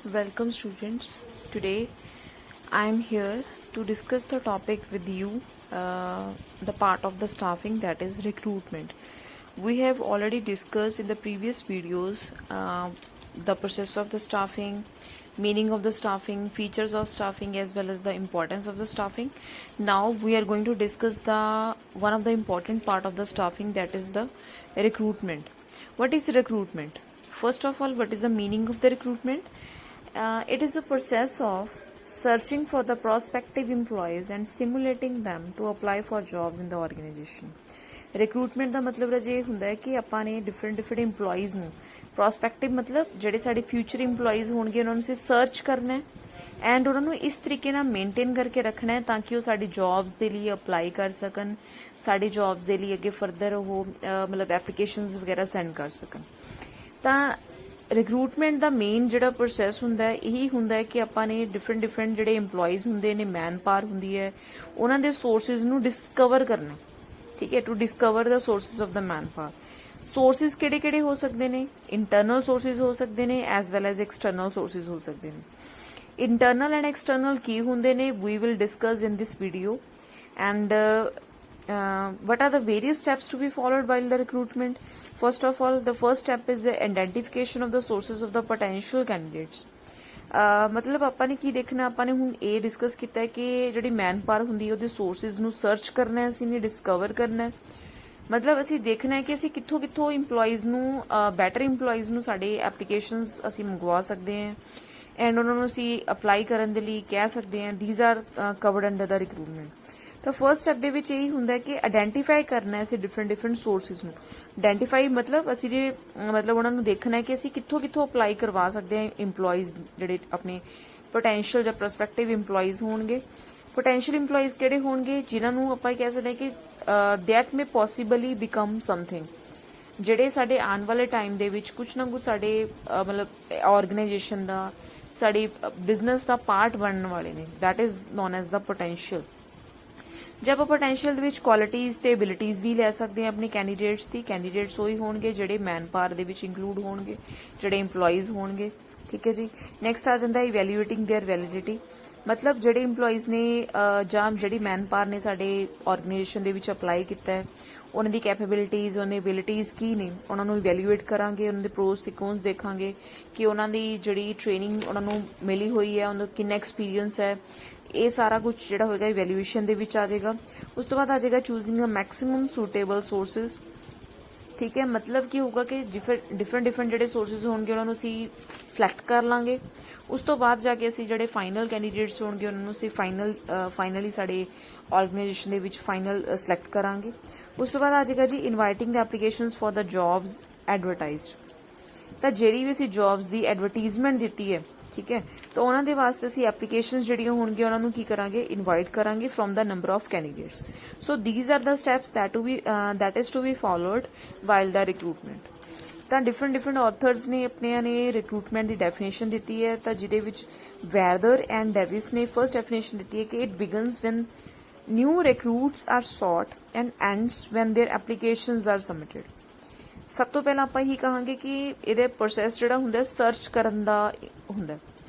Welcome, students. Today I am here to discuss the topic with you, the part of the staffing, that is recruitment. We have already discussed in the previous videos the process of the staffing, meaning of the staffing, features of staffing, as well as the importance of the staffing. Now we are going to discuss the one of the important part of the staffing, that is the recruitment. What is recruitment? First of all, what is the meaning of the recruitment? It is a process of searching for the prospective employees and stimulating them to apply for jobs in the organization. Recruitment ਦਾ ਮਤਲਬ ਰਾਜੇ ਇਹ ਹੁੰਦਾ ਹੈ ਕਿ ਆਪਾਂ ਨੇ different employees ਨੂੰ ਪ੍ਰੋਸਪੈਕਟਿਵ ਮਤਲਬ ਜਿਹੜੇ ਸਾਡੇ ਫਿਊਚਰ ਇੰਪਲੋਈਜ਼ ਹੋਣਗੇ ਉਹਨਾਂ ਨੂੰ ਅਸੀਂ ਸਰਚ ਕਰਨਾ ਹੈ ਐਂਡ ਉਹਨਾਂ ਨੂੰ ਇਸ ਤਰੀਕੇ ਨਾਲ ਮੇਨਟੇਨ ਕਰਕੇ ਰੱਖਣਾ ਹੈ ਤਾਂ ਕਿ ਉਹ ਸਾਡੀ ਜੌਬਸ ਦੇ ਲਈ ਅਪਲਾਈ ਕਰ ਸਕਣ, ਸਾਡੀ ਜੌਬਸ ਦੇ ਲਈ ਅੱਗੇ ਫਰਦਰ ਉਹ ਮਤਲਬ ਐਪਲੀਕੇਸ਼ਨਸ ਵਗੈਰਾ ਸੈਂਡ ਕਰ ਸਕਣ। ਤਾਂ ਰਿਕਰੂਟਮੈਂਟ ਦਾ ਮੇਨ ਜਿਹੜਾ ਪ੍ਰੋਸੈਸ ਹੁੰਦਾ ਹੈ ਇਹੀ ਹੁੰਦਾ ਹੈ ਕਿ ਆਪਾਂ ਨੇ ਡਿਫਰੈਂਟ ਜਿਹੜੇ ਇੰਪਲੋਈਜ਼ ਹੁੰਦੇ ਨੇ, ਮੈਨ ਪਾਵਰ ਹੁੰਦੀ ਹੈ, ਉਹਨਾਂ ਦੇ ਸੋਰਸਿਸ ਨੂੰ ਡਿਸਕਵਰ ਕਰਨਾ। ਠੀਕ ਹੈ, to discover the sources of the man power. Sources ਕਿਹੜੇ ਹੋ ਸਕਦੇ ਨੇ? ਇੰਟਰਨਲ ਸੋਰਸਿਸ ਹੋ ਸਕਦੇ ਨੇ as well as external sources ਹੋ ਸਕਦੇ ਨੇ। ਇੰਟਰਨਲ ਐਂਡ ਐਕਸਟਰਨਲ ਕੀ ਹੁੰਦੇ ਨੇ we will discuss in this video and what are the various steps to be followed while the recruitment. First of all, the first step is the identification of the sources of the potential candidates. ਮਤਲਬ ਆਪਾਂ ਨੇ ਕੀ ਦੇਖਣਾ, ਆਪਾਂ ਨੇ ਹੁਣ ਇਹ discuss ਕੀਤਾ ਹੈ ਕਿ ਜਿਹੜੀ ਮੈਨ ਪਾਵਰ ਹੁੰਦੀ ਹੈ ਉਹਦੇ ਸੋਰਸਿਸ ਨੂੰ ਸਰਚ ਕਰਨਾ ਹੈ, ਅਸੀਂ ਨੇ ਡਿਸਕਵਰ ਕਰਨਾ ਹੈ। ਮਤਲਬ ਅਸੀਂ ਦੇਖਣਾ ਹੈ ਕਿ ਅਸੀਂ ਕਿੱਥੋਂ ਇੰਪਲੋਈਜ਼ ਨੂੰ ਬੈਟਰ ਇੰਪਲੋਈਜ਼ ਨੂੰ ਸਾਡੇ ਐਪਲੀਕੇਸ਼ਨਸ ਅਸੀਂ ਮੰਗਵਾ ਸਕਦੇ ਹਾਂ ਐਂਡ ਉਹਨਾਂ ਨੂੰ ਅਸੀਂ ਅਪਲਾਈ ਕਰਨ ਦੇ ਲਈ ਕਹਿ ਸਕਦੇ ਹਾਂ ਥੀਜ਼ ਆਰ ਕਵਰਡ ਅੰਡਰ ਦਾ ਰਿਕਰੂਟਮੈਂਟ। ਤਾਂ ਫਸਟ ਸਟੈਪ ਦੇ ਵਿੱਚ ਇਹੀ ਹੁੰਦਾ ਕਿ ਆਇਡੈਂਟੀਫਾਈ ਕਰਨਾ ਅਸੀਂ ਡਿਫਰੈਂਟ ਸੋਰਸਿਸ ਨੂੰ। ਆਇਡੈਂਟੀਫਾਈ ਮਤਲਬ ਅਸੀਂ ਜੇ ਮਤਲਬ ਉਹਨਾਂ ਨੂੰ ਦੇਖਣਾ ਹੈ ਕਿ ਅਸੀਂ ਕਿੱਥੋਂ ਅਪਲਾਈ ਕਰਵਾ ਸਕਦੇ ਹਾਂ ਇੰਪਲੋਈਜ਼ ਜਿਹੜੇ ਆਪਣੇ ਪੋਟੈਂਸ਼ੀਅਲ ਜਾਂ ਪ੍ਰੋਸਪੈਕਟਿਵ ਇੰਪਲੋਈਜ਼ ਹੋਣਗੇ। ਪੋਟੈਂਸ਼ੀਅਲ ਇੰਪਲੋਈਜ਼ ਕਿਹੜੇ ਹੋਣਗੇ? ਜਿਨ੍ਹਾਂ ਨੂੰ ਆਪਾਂ ਕਹਿ ਸਕਦੇ ਹਾਂ ਕਿ ਦੈਟ ਮੇ ਪੋਸੀਬਲੀ ਬਿਕਮ ਸਮਥਿੰਗ, ਜਿਹੜੇ ਸਾਡੇ ਆਉਣ ਵਾਲੇ ਟਾਈਮ ਦੇ ਵਿੱਚ ਕੁਛ ਨਾ ਕੁਛ ਸਾਡੇ ਮਤਲਬ ਆਰਗੇਨਾਈਜੇਸ਼ਨ ਦਾ, ਸਾਡੀ ਬਿਜ਼ਨਸ ਦਾ ਪਾਰਟ ਬਣਨ ਵਾਲੇ ਨੇ। That is known as the potential. ਜੇ ਆਪਾਂ ਪੋਟੈਂਸ਼ੀਅਲ ਦੇ ਵਿੱਚ ਕੁਆਲਿਟੀਜ਼ ਤੇ ਐਬਿਲਿਟੀਜ਼ ਵੀ ਲੈ ਸਕਦੇ ਹਾਂ ਆਪਣੇ ਕੈਂਡੀਡੇਟਸ ਦੀ। ਕੈਂਡੀਡੇਟਸ ਉਹੀ ਹੋਣਗੇ ਜਿਹੜੇ ਮੈਨ ਪਾਵਰ ਦੇ ਵਿੱਚ ਇੰਕਲੂਡ ਹੋਣਗੇ, ਜਿਹੜੇ ਇੰਪਲੋਈਜ਼ ਹੋਣਗੇ। ਠੀਕ ਹੈ ਜੀ। ਨੈਕਸਟ ਆ ਜਾਂਦਾ ਇਵੈਲੂਏਟਿੰਗ ਦੇਅਰ ਵੈਲਿਡਿਟੀ, ਮਤਲਬ ਜਿਹੜੇ ਇੰਪਲੋਈਜ਼ ਨੇ ਜਾਂ ਜਿਹੜੀ ਮੈਨ ਪਾਵਰ ਨੇ ਸਾਡੇ ਆਰਗੇਨਾਈਜੇਸ਼ਨ ਦੇ ਵਿੱਚ ਅਪਲਾਈ ਕੀਤਾ ਹੈ, ਉਹਨਾਂ ਦੀ ਕੈਪੇਬਿਲਿਟੀਜ਼, ਉਹਨਾਂ ਦੀ ਐਬਿਲਿਟੀਜ਼ ਕੀ ਨੇ, ਉਹਨਾਂ ਨੂੰ ਇਵੈਲੂਏਟ ਕਰਾਂਗੇ, ਉਹਨਾਂ ਦੇ ਪ੍ਰੋਸ ਤੇ ਕੋਨਸ ਦੇਖਾਂਗੇ ਕਿ ਉਹਨਾਂ ਦੀ ਜਿਹੜੀ ਟ੍ਰੇਨਿੰਗ ਉਹਨਾਂ ਨੂੰ ਮਿਲੀ ਹੋਈ ਹੈ, ਉਹਨਾਂ ਦਾ ਕਿੰਨਾ ਐਕਸਪੀਰੀਅੰਸ ਹੈ। ਇਹ ਸਾਰਾ ਕੁਝ ਜਿਹੜਾ ਹੋਏਗਾ ਇਵੈਲੂਏਸ਼ਨ ਦੇ ਵਿੱਚ ਆ ਜਾਏਗਾ। ਉਸ ਤੋਂ ਬਾਅਦ ਆ ਜਾਏਗਾ ਚੂਜ਼ਿੰਗ ਅ ਮੈਕਸਿਮਮ ਸੂਟੇਬਲ ਸੋਰਸਿਸ। ਠੀਕ ਹੈ, ਮਤਲਬ ਕੀ ਹੋਊਗਾ ਕਿ ਡਿਫਰੈਂਟ ਜਿਹੜੇ ਸੋਰਸਿਸ ਹੋਣਗੇ ਉਹਨਾਂ ਨੂੰ ਅਸੀਂ ਸਿਲੈਕਟ ਕਰ ਲਾਂਗੇ। ਉਸ ਤੋਂ ਬਾਅਦ ਜਾ ਕੇ ਅਸੀਂ ਜਿਹੜੇ ਫਾਈਨਲ ਕੈਂਡੀਡੇਟਸ ਹੋਣਗੇ ਉਹਨਾਂ ਨੂੰ ਅਸੀਂ ਫਾਈਨਲੀ ਸਾਡੇ ਆਰਗੇਨਾਈਜੇਸ਼ਨ ਦੇ ਵਿੱਚ ਫਾਈਨਲ ਸਿਲੈਕਟ ਕਰਾਂਗੇ। ਉਸ ਤੋਂ ਬਾਅਦ ਆ ਜਾਏਗਾ ਜੀ inviting the applications for the jobs advertised. ਤਾਂ ਜਿਹੜੀ ਵੀ ਅਸੀਂ ਜੌਬਸ ਦੀ ਐਡਵਰਟੀਜ਼ਮੈਂਟ ਦਿੱਤੀ ਹੈ, ਠੀਕ ਹੈ, ਤਾਂ ਉਹਨਾਂ ਦੇ ਵਾਸਤੇ ਅਸੀਂ ਐਪਲੀਕੇਸ਼ਨਸ ਜਿਹੜੀਆਂ ਹੋਣਗੀਆਂ ਉਹਨਾਂ ਨੂੰ ਕੀ ਕਰਾਂਗੇ? ਇਨਵਾਈਟ ਕਰਾਂਗੇ from the number of candidates. So these are the steps that is to be followed while the recruitment. ਤਾਂ ਡਿਫਰੈਂਟ ਆਥਰਸ ਨੇ ਆਪਣਿਆਂ ਨੇ ਰਿਕਰੂਟਮੈਂਟ ਦੀ ਡੈਫੀਨੇਸ਼ਨ ਦਿੱਤੀ ਹੈ। ਤਾਂ ਜਿਹਦੇ ਵਿੱਚ ਵੈਰਦਰ ਐਂਡ ਡੇਵਿਸ ਨੇ ਫਰਸਟ ਡੈਫੀਨੇਸ਼ਨ ਦਿੱਤੀ ਹੈ ਕਿ it begins when new recruits are sought and ends when their applications are submitted. ਸਭ ਤੋਂ ਪਹਿਲਾਂ ਆਪਾਂ ਇਹੀ ਕਹਾਂਗੇ ਕਿ ਇਹਦੇ ਪ੍ਰੋਸੈਸ ਜਿਹੜਾ ਹੁੰਦਾ ਸਰਚ ਕਰਨ ਦਾ ਹੁੰਦਾ।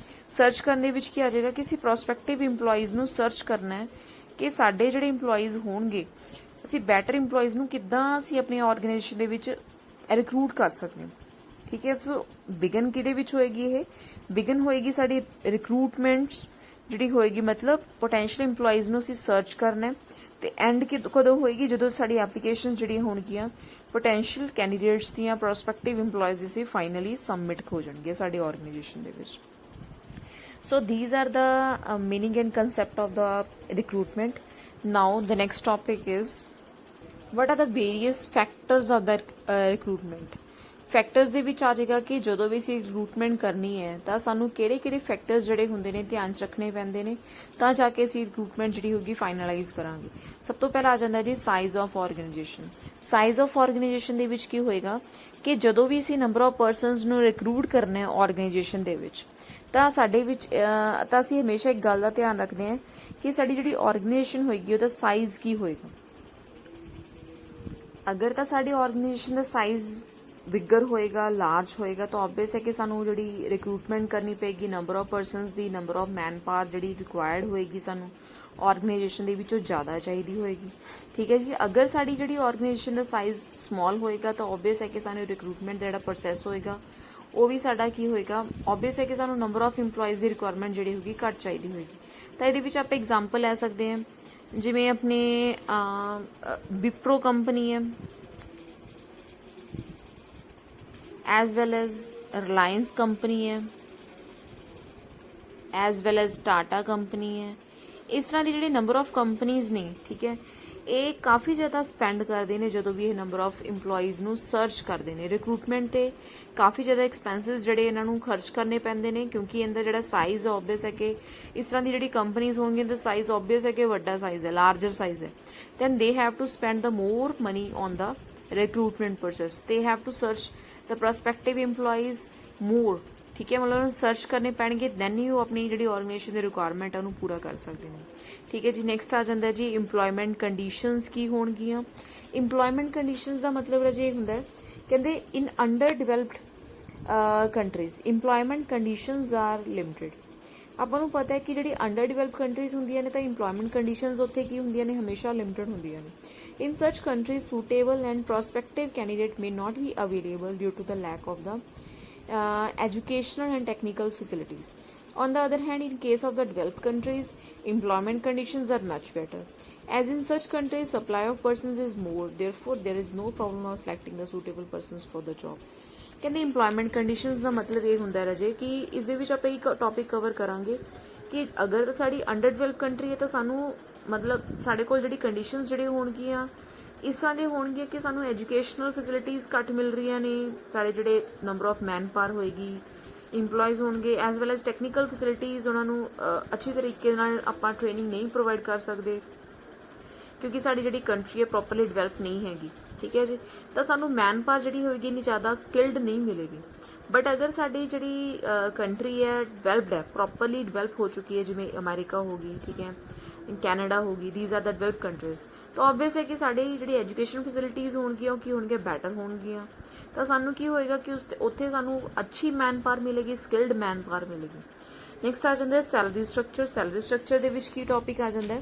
ਸਰਚ ਕਰਨ ਦੇ ਵਿੱਚ ਕੀ ਆ ਜਾਏਗਾ ਕਿ ਅਸੀਂ ਪ੍ਰੋਸਪੈਕਟਿਵ ਇੰਪਲੋਈਜ਼ ਨੂੰ ਸਰਚ ਕਰਨਾ ਹੈ ਕਿ ਸਾਡੇ ਜਿਹੜੇ ਇੰਪਲੋਈਜ਼ ਹੋਣਗੇ ਅਸੀਂ ਬੈਟਰ ਇੰਪਲੋਈਜ਼ ਨੂੰ ਕਿੱਦਾਂ ਅਸੀਂ ਆਪਣੀ ਆਰਗੇਨਾਈਜੇਸ਼ਨ ਦੇ ਵਿੱਚ ਰਿਕਰੂਟ ਕਰ ਸਕਦੇ ਹਾਂ। ਠੀਕ ਹੈ, ਸੋ ਬਿਗਨ ਕਿਹਦੇ ਵਿੱਚ ਹੋਏਗੀ? ਇਹ ਬਿਗਨ ਹੋਏਗੀ ਸਾਡੀ ਰਿਕਰੂਟਮੈਂਟਸ ਜਿਹੜੀ ਹੋਏਗੀ, ਮਤਲਬ ਪੋਟੈਂਸ਼ੀਅਲ ਇੰਪਲੋਈਜ਼ ਨੂੰ ਅਸੀਂ ਸਰਚ ਕਰਨਾ ਹੈ। ਤੇ ਐਂਡ ਕਦੋਂ ਹੋਏਗੀ? ਜਦੋਂ ਸਾਡੀ ਐਪਲੀਕੇਸ਼ਨ ਜਿਹੜੀਆਂ ਹੋਣਗੀਆਂ ਪੋਟੈਂਸ਼ੀਅਲ ਕੈਂਡੀਡੇਟਸ ਦੀਆਂ, ਪ੍ਰੋਸਪੈਕਟਿਵ ਇੰਪਲੋਈਜ਼ ਦੀ ਫਾਈਨਲੀ ਸਬਮਿਟ ਹੋ ਜਾਣਗੇ ਸਾਡੀ ਆਰਗੇਨਾਈਜੇਸ਼ਨ ਦੇ ਵਿੱਚ। So these are the meaning and concept of the recruitment. Now the next topic is what are the various factors of the recruitment. Factors ਦੇ ਵਿੱਚ ਆ ਜਾਏਗਾ ਕਿ ਜਦੋਂ ਵੀ ਅਸੀਂ ਰਿਕਰੂਟਮੈਂਟ ਕਰਨੀ ਹੈ ਤਾਂ ਸਾਨੂੰ ਕਿਹੜੇ ਫੈਕਟਰਸ ਜਿਹੜੇ ਹੁੰਦੇ ਨੇ ਧਿਆਨ 'ਚ ਰੱਖਣੇ ਪੈਂਦੇ ਨੇ ਤਾਂ ਜਾ ਕੇ ਅਸੀਂ ਰਿਕਰੂਟਮੈਂਟ ਜਿਹੜੀ ਹੋਗੀ ਫਾਈਨਲਾਈਜ਼ ਕਰਾਂਗੇ। ਸਭ ਤੋਂ ਪਹਿਲਾਂ ਆ ਜਾਂਦਾ ਜੀ size of organisation. Size of organisation ਦੇ ਵਿੱਚ ਕੀ ਹੋਏਗਾ ਕਿ ਜਦੋਂ ਵੀ ਅਸੀਂ ਨੰਬਰ ਆਫ ਪਰਸਨਸ ਨੂੰ ਰਿਕਰੂਟ ਕਰਨਾ ਹੈ ਆਰਗੇਨਾਈਜੇਸ਼ਨ ਦੇ ਵਿੱਚ ਤਾਂ ਸਾਡੇ ਵਿੱਚ ਤਾਂ ਅਸੀਂ ਹਮੇਸ਼ਾ ਇੱਕ ਗੱਲ ਦਾ ਧਿਆਨ ਰੱਖਦੇ ਹਾਂ ਕਿ ਸਾਡੀ ਜਿਹੜੀ ਆਰਗੇਨਾਈਜੇਸ਼ਨ ਹੋਏਗੀ ਉਹਦਾ ਸਾਈਜ਼ ਕੀ ਹੋਏਗਾ। ਅਗਰ ਤਾਂ ਸਾਡੀ ਆਰਗੇਨਾਈਜੇਸ਼ਨ ਦਾ ਸਾਈਜ਼ ਵਿਗਰ ਹੋਏਗਾ, ਲਾਰਜ ਹੋਏਗਾ, ਤਾਂ ਆਬਵੀਅਸ ਹੈ ਕਿ ਸਾਨੂੰ ਜਿਹੜੀ ਰਿਕਰੂਟਮੈਂਟ ਕਰਨੀ ਪਏਗੀ, number of persons the, number of man power ਜਿਹੜੀ ਰਿਕੁਆਇਰਡ ਹੋਏਗੀ ਸਾਨੂੰ ਆਰਗੇਨਾਈਜੇਸ਼ਨ ਦੇ ਵਿੱਚੋਂ ਜ਼ਿਆਦਾ ਚਾਹੀਦੀ ਹੋਏਗੀ। ਠੀਕ ਹੈ ਜੀ। ਅਗਰ ਸਾਡੀ ਜਿਹੜੀ ਆਰਗੇਨਾਈਜੇਸ਼ਨ ਦਾ ਸਾਈਜ਼ ਸਮਾਲ ਹੋਏਗਾ ਤਾਂ ਆਬਵੀਅਸ ਹੈ ਕਿ ਸਾਨੂੰ ਰਿਕਰੂਟਮੈਂਟ ਦਾ ਜਿਹੜਾ ਪ੍ਰੋਸੈਸ ਹੋਏਗਾ ਉਹ ਵੀ ਸਾਡਾ ਕੀ ਹੋਏਗਾ, ਆਬਵੀਅਸ ਹੈ ਕਿ ਸਾਨੂੰ number of employees the requirement ਜਿਹੜੀ ਹੋਗੀ ਘੱਟ ਚਾਹੀਦੀ ਹੋਏਗੀ। ਤਾਂ ਇਹਦੇ ਵਿੱਚ ਆਪਾਂ ਐਗਜ਼ਾਮਪਲ ਲੈ ਸਕਦੇ ਹਾਂ, ਜਿਵੇਂ ਆਪਣੇ ਵਿਪਰੋ ਕੰਪਨੀ ਹੈ, as well as Reliance company है, as well as Tata company है। इस तरह की ਜਿਹੜੀ ਨੰਬਰ ਆਫ ਕੰਪਨੀਜ਼ ਨੇ, ਠੀਕ ਹੈ, ਇਹ ਕਾਫੀ ਜ਼ਿਆਦਾ ਸਪੈਂਡ ਕਰਦੇ ਨੇ ਜਦੋਂ ਵੀ ਇਹ ਨੰਬਰ ਆਫ EMPLOYEES ਨੂੰ ਸਰਚ ਕਰਦੇ ਨੇ। ਰਿਕਰੂਟਮੈਂਟ ਤੇ ਕਾਫੀ ਜ਼ਿਆਦਾ ਐਕਸਪੈਂਸਿਸ ਜਿਹੜੇ ਇਹਨਾਂ ਨੂੰ ਖਰਚ ਕਰਨੇ ਪੈਂਦੇ ਨੇ, ਕਿਉਂਕਿ ਇਹਦਾ ਜਿਹੜਾ ਸਾਈਜ਼ ਆਬਵੀਅਸ ਹੈ ਕਿ ਇਸ ਤਰ੍ਹਾਂ ਦੀ ਜਿਹੜੀ ਕੰਪਨੀਜ਼ ਹੋਣਗੀਆਂ ਤਾਂ ਸਾਈਜ਼ ਆਬਵੀਅਸ ਹੈ ਕਿ ਵੱਡਾ ਸਾਈਜ਼ ਹੈ, ਲਾਰਜਰ ਸਾਈਜ਼ ਹੈ, then they have to spend the more money on the recruitment process. They have to search the prospective EMPLOYEES more, ਠੀਕ ਹੈ, ਮਤਲਬ ਉਹਨੂੰ ਸਰਚ ਕਰਨੇ ਪੈਣਗੇ, ਦੈਨ ਹੀ ਉਹ ਆਪਣੀ ਜਿਹੜੀ ਆਰਗੇਨਾਈਜੇਸ਼ਨ ਦੀ ਰਿਕੁਆਇਰਮੈਂਟ ਹੈ ਉਹਨੂੰ ਪੂਰਾ ਕਰ ਸਕਦੇ ਨੇ। ਠੀਕ ਹੈ ਜੀ। ਨੈਕਸਟ ਆ ਜਾਂਦਾ ਜੀ ਇੰਪਲੋਇਮੈਂਟ ਕੰਡੀਸ਼ਨਸ ਕੀ ਹੋਣਗੀਆਂ। ਇੰਪਲੋਇਮੈਂਟ ਕੰਡੀਸ਼ਨਸ ਦਾ ਮਤਲਬ ਰਾਜੇ ਇਹ ਹੁੰਦਾ ਹੈ, ਕਹਿੰਦੇ in underdeveloped countries employment conditions are limited. ਆਪਾਂ ਨੂੰ ਪਤਾ ਹੈ ਕਿ ਜਿਹੜੀ ਅੰਡਰ ਡਿਵੈਲਪ ਕੰਟਰੀਜ਼ ਹੁੰਦੀਆਂ ਨੇ ਤਾਂ ਇੰਪਲੋਇਮੈਂਟ ਕੰਡੀਸ਼ਨਸ ਉੱਥੇ ਕੀ ਹੁੰਦੀਆਂ ਨੇ, ਹਮੇਸ਼ਾ ਲਿਮਿਟਡ ਹੁੰਦੀਆਂ ਨੇ। In such countries, suitable and prospective candidate may not be available due to the lack of the educational and technical facilities. On the other hand, in case of the developed countries, employment conditions are much better. As in such countries, supply of persons is more. Therefore, there is no problem of selecting the suitable persons for the job. ਕਹਿੰਦੇ employment conditions ਦਾ ਮਤਲਬ ਇਹ ਹੁੰਦਾ ਰਾਜੇ ਕਿ ਇਸ ਦੇ ਵਿੱਚ ਆਪਾਂ ਇੱਕ ਟੌਪਿਕ ਕਵਰ ਕਰਾਂਗੇ ਕਿ ਅਗਰ ਸਾਡੀ ਅੰਡਰ ਡਿਵੈਲਪ ਕੰਟਰੀ ਹੈ ਤਾਂ ਸਾਨੂੰ ਮਤਲਬ ਸਾਡੇ ਕੋਲ ਜਿਹੜੀ ਕੰਡੀਸ਼ਨਸ ਜਿਹੜੇ ਹੋਣਗੀਆਂ ਇਸ ਤਰ੍ਹਾਂ ਦੇ ਹੋਣਗੇ ਕਿ ਸਾਨੂੰ ਐਜੂਕੇਸ਼ਨਲ ਫੈਸਿਲਿਟੀਜ਼ ਘੱਟ ਮਿਲ ਰਹੀਆਂ ਨੇ, ਸਾਡੇ ਜਿਹੜੇ ਨੰਬਰ ਆਫ ਮੈਨ ਪਾਵਰ ਹੋਏਗੀ, ਇੰਪਲੋਈਜ਼ ਹੋਣਗੇ, as well as technical facilities ਉਹਨਾਂ ਨੂੰ ਅੱਛੀ ਤਰੀਕੇ ਨਾਲ ਆਪਾਂ ਟ੍ਰੇਨਿੰਗ ਨਹੀਂ ਪ੍ਰੋਵਾਈਡ ਕਰ ਸਕਦੇ ਕਿਉਂਕਿ ਸਾਡੀ ਜਿਹੜੀ ਕੰਟਰੀ ਹੈ ਪ੍ਰੋਪਰਲੀ ਡਿਵੈਲਪ ਨਹੀਂ ਹੈਗੀ। ਠੀਕ ਹੈ ਜੀ। ਤਾਂ ਸਾਨੂੰ ਮੈਨ ਪਾਵਰ ਜਿਹੜੀ ਹੋਏਗੀ ਇੰਨੀ ਜ਼ਿਆਦਾ ਸਕਿਲਡ ਨਹੀਂ ਮਿਲੇਗੀ। ਬਟ ਅਗਰ ਸਾਡੀ ਜਿਹੜੀ ਕੰਟਰੀ ਹੈ ਡਿਵੈਲਪਡ ਹੈ, ਪ੍ਰੋਪਰਲੀ ਡਿਵੈਲਪ ਹੋ ਚੁੱਕੀ ਹੈ, ਜਿਵੇਂ ਅਮਰੀਕਾ ਹੋ ਗਈ, ਠੀਕ ਹੈ, ਕੈਨੇਡਾ ਹੋ ਗਈ, ਥੀਜ਼ ਆਰ ਦ ਡਿਵੈਲਪ ਕੰਟਰੀਜ਼, ਤਾਂ ਆਬਵੀਅਸ ਹੈ ਕਿ ਸਾਡੀ ਜਿਹੜੀ ਐਜੂਕੇਸ਼ਨ ਫੈਸਿਲਿਟੀਜ਼ ਹੋਣਗੀਆਂ ਉਹ ਕੀ ਹੋਣਗੀਆਂ, ਬੈਟਰ ਹੋਣਗੀਆਂ। ਤਾਂ ਸਾਨੂੰ ਕੀ ਹੋਏਗਾ ਕਿ ਉੱਥੇ ਸਾਨੂੰ ਅੱਛੀ ਮੈਨ ਪਾਵਰ ਮਿਲੇਗੀ, ਸਕਿਲਡ ਮੈਨ ਪਾਵਰ ਮਿਲੇਗੀ। ਨੈਕਸਟ ਆ ਜਾਂਦਾ ਸੈਲਰੀ ਸਟਰਕਚਰ। ਸੈਲਰੀ ਸਟਰਕਚਰ ਦੇ ਵਿੱਚ ਕੀ ਟੌਪਿਕ ਆ ਜਾਂਦਾ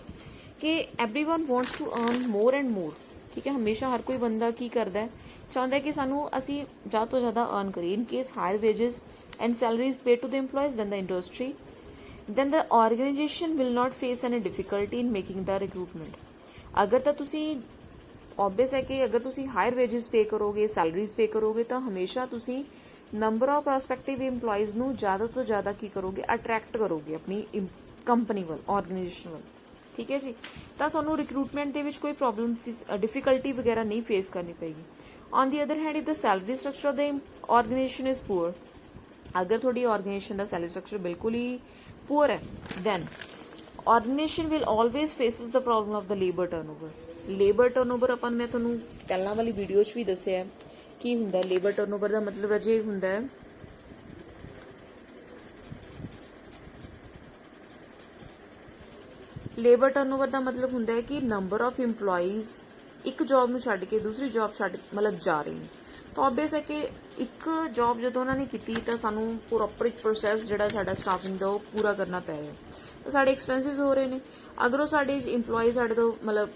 ਕਿ everyone wants to earn more and more. ਠੀਕ ਹੈ, ਹਮੇਸ਼ਾ ਹਰ ਕੋਈ ਬੰਦਾ ਕੀ ਕਰਦਾ ਹੈ, ਚਾਹੁੰਦਾ ਕਿ ਸਾਨੂੰ ਅਸੀਂ ਜ਼ਿਆਦਾ ਤੋਂ ਜ਼ਿਆਦਾ ਅਰਨ ਕਰੀਏ। In case higher wages and salaries pay to the EMPLOYEES then the industry then the organization will not face any difficulty in making the recruitment. ਅਗਰ ਤਾਂ ਤੁਸੀਂ obvious ਹੈ ਕਿ ਅਗਰ ਤੁਸੀਂ ਹਾਇਰ ਵੇਜਸ ਪੇ ਕਰੋਗੇ, ਸੈਲਰੀਜ਼ ਪੇ ਕਰੋਗੇ ਤਾਂ ਹਮੇਸ਼ਾ ਤੁਸੀਂ ਨੰਬਰ ਆਫ ਪ੍ਰੋਸਪੈਕਟਿਵ EMPLOYEES ਨੂੰ ਜ਼ਿਆਦਾ ਤੋਂ ਜ਼ਿਆਦਾ ਕੀ ਕਰੋਗੇ, ਅਟਰੈਕਟ ਕਰੋਗੇ ਆਪਣੀ ਕੰਪਨੀ ਵੱਲ, ਆਰਗੇਨਾਈਜੇਸ਼ਨ ਵੱਲ। ਠੀਕ ਹੈ ਜੀ। ਤਾਂ ਤੁਹਾਨੂੰ ਰਿਕਰੂਟਮੈਂਟ ਦੇ ਵਿੱਚ ਕੋਈ ਪ੍ਰੋਬਲਮ ਡਿਫਿਕਲਟੀ ਵਗੈਰਾ ਨਹੀਂ ਫੇਸ ਕਰਨੀ ਪਏਗੀ। On the other hand if the salary structure of the organization is poor, ਅਗਰ ਤੁਹਾਡੀ ਆਰਗੇਨਾਈਜੇਸ਼ਨ ਦਾ ਸੈਲਰੀ ਸਟਰਕਚਰ ਬਿਲਕੁਲ ਹੀ ਪੂਅਰ ਹੈ then organization will always faces the problem of the labour turnover. Labour turnover ਆਪਾਂ ਮੈਂ ਤੁਹਾਨੂੰ ਪਹਿਲਾਂ ਵਾਲੀ ਵੀਡੀਓ 'ਚ ਵੀ ਦੱਸਿਆ ਕੀ ਹੁੰਦਾ। ਲੇਬਰ ਟਰਨਓਵਰ ਦਾ ਮਤਲਬ ਅਜੇ ਹੁੰਦਾ ਹੈ ਲੇਬਰ ਟਰਨਓਵਰ ਦਾ ਮਤਲਬ ਹੁੰਦਾ ਹੈ ਕਿ ਨੰਬਰ ਆਫ EMPLOYEES ਇੱਕ ਜੌਬ ਨੂੰ ਛੱਡ ਕੇ ਦੂਸਰੀ ਜੌਬ ਛੱਡ ਮਤਲਬ ਜਾ ਰਹੇ ਨੇ। ਤਾਂ ਆਬਵੀਅਸ ਹੈ ਕਿ ਇੱਕ ਜੌਬ ਜਦੋਂ ਉਹਨਾਂ ਨੇ ਕੀਤੀ ਤਾਂ ਸਾਨੂੰ ਪ੍ਰੋਪਰ ਇੱਕ ਪ੍ਰੋਸੈਸ ਜਿਹੜਾ ਸਾਡਾ ਸਟਾਫਿੰਗ ਦਾ ਉਹ ਪੂਰਾ ਕਰਨਾ ਪੈ ਰਿਹਾ, ਤਾਂ ਸਾਡੇ ਐਕਸਪੈਂਸਿਸ ਹੋ ਰਹੇ ਨੇ। ਅਗਰ ਉਹ ਸਾਡੇ EMPLOYEES ਸਾਡੇ ਤੋਂ ਮਤਲਬ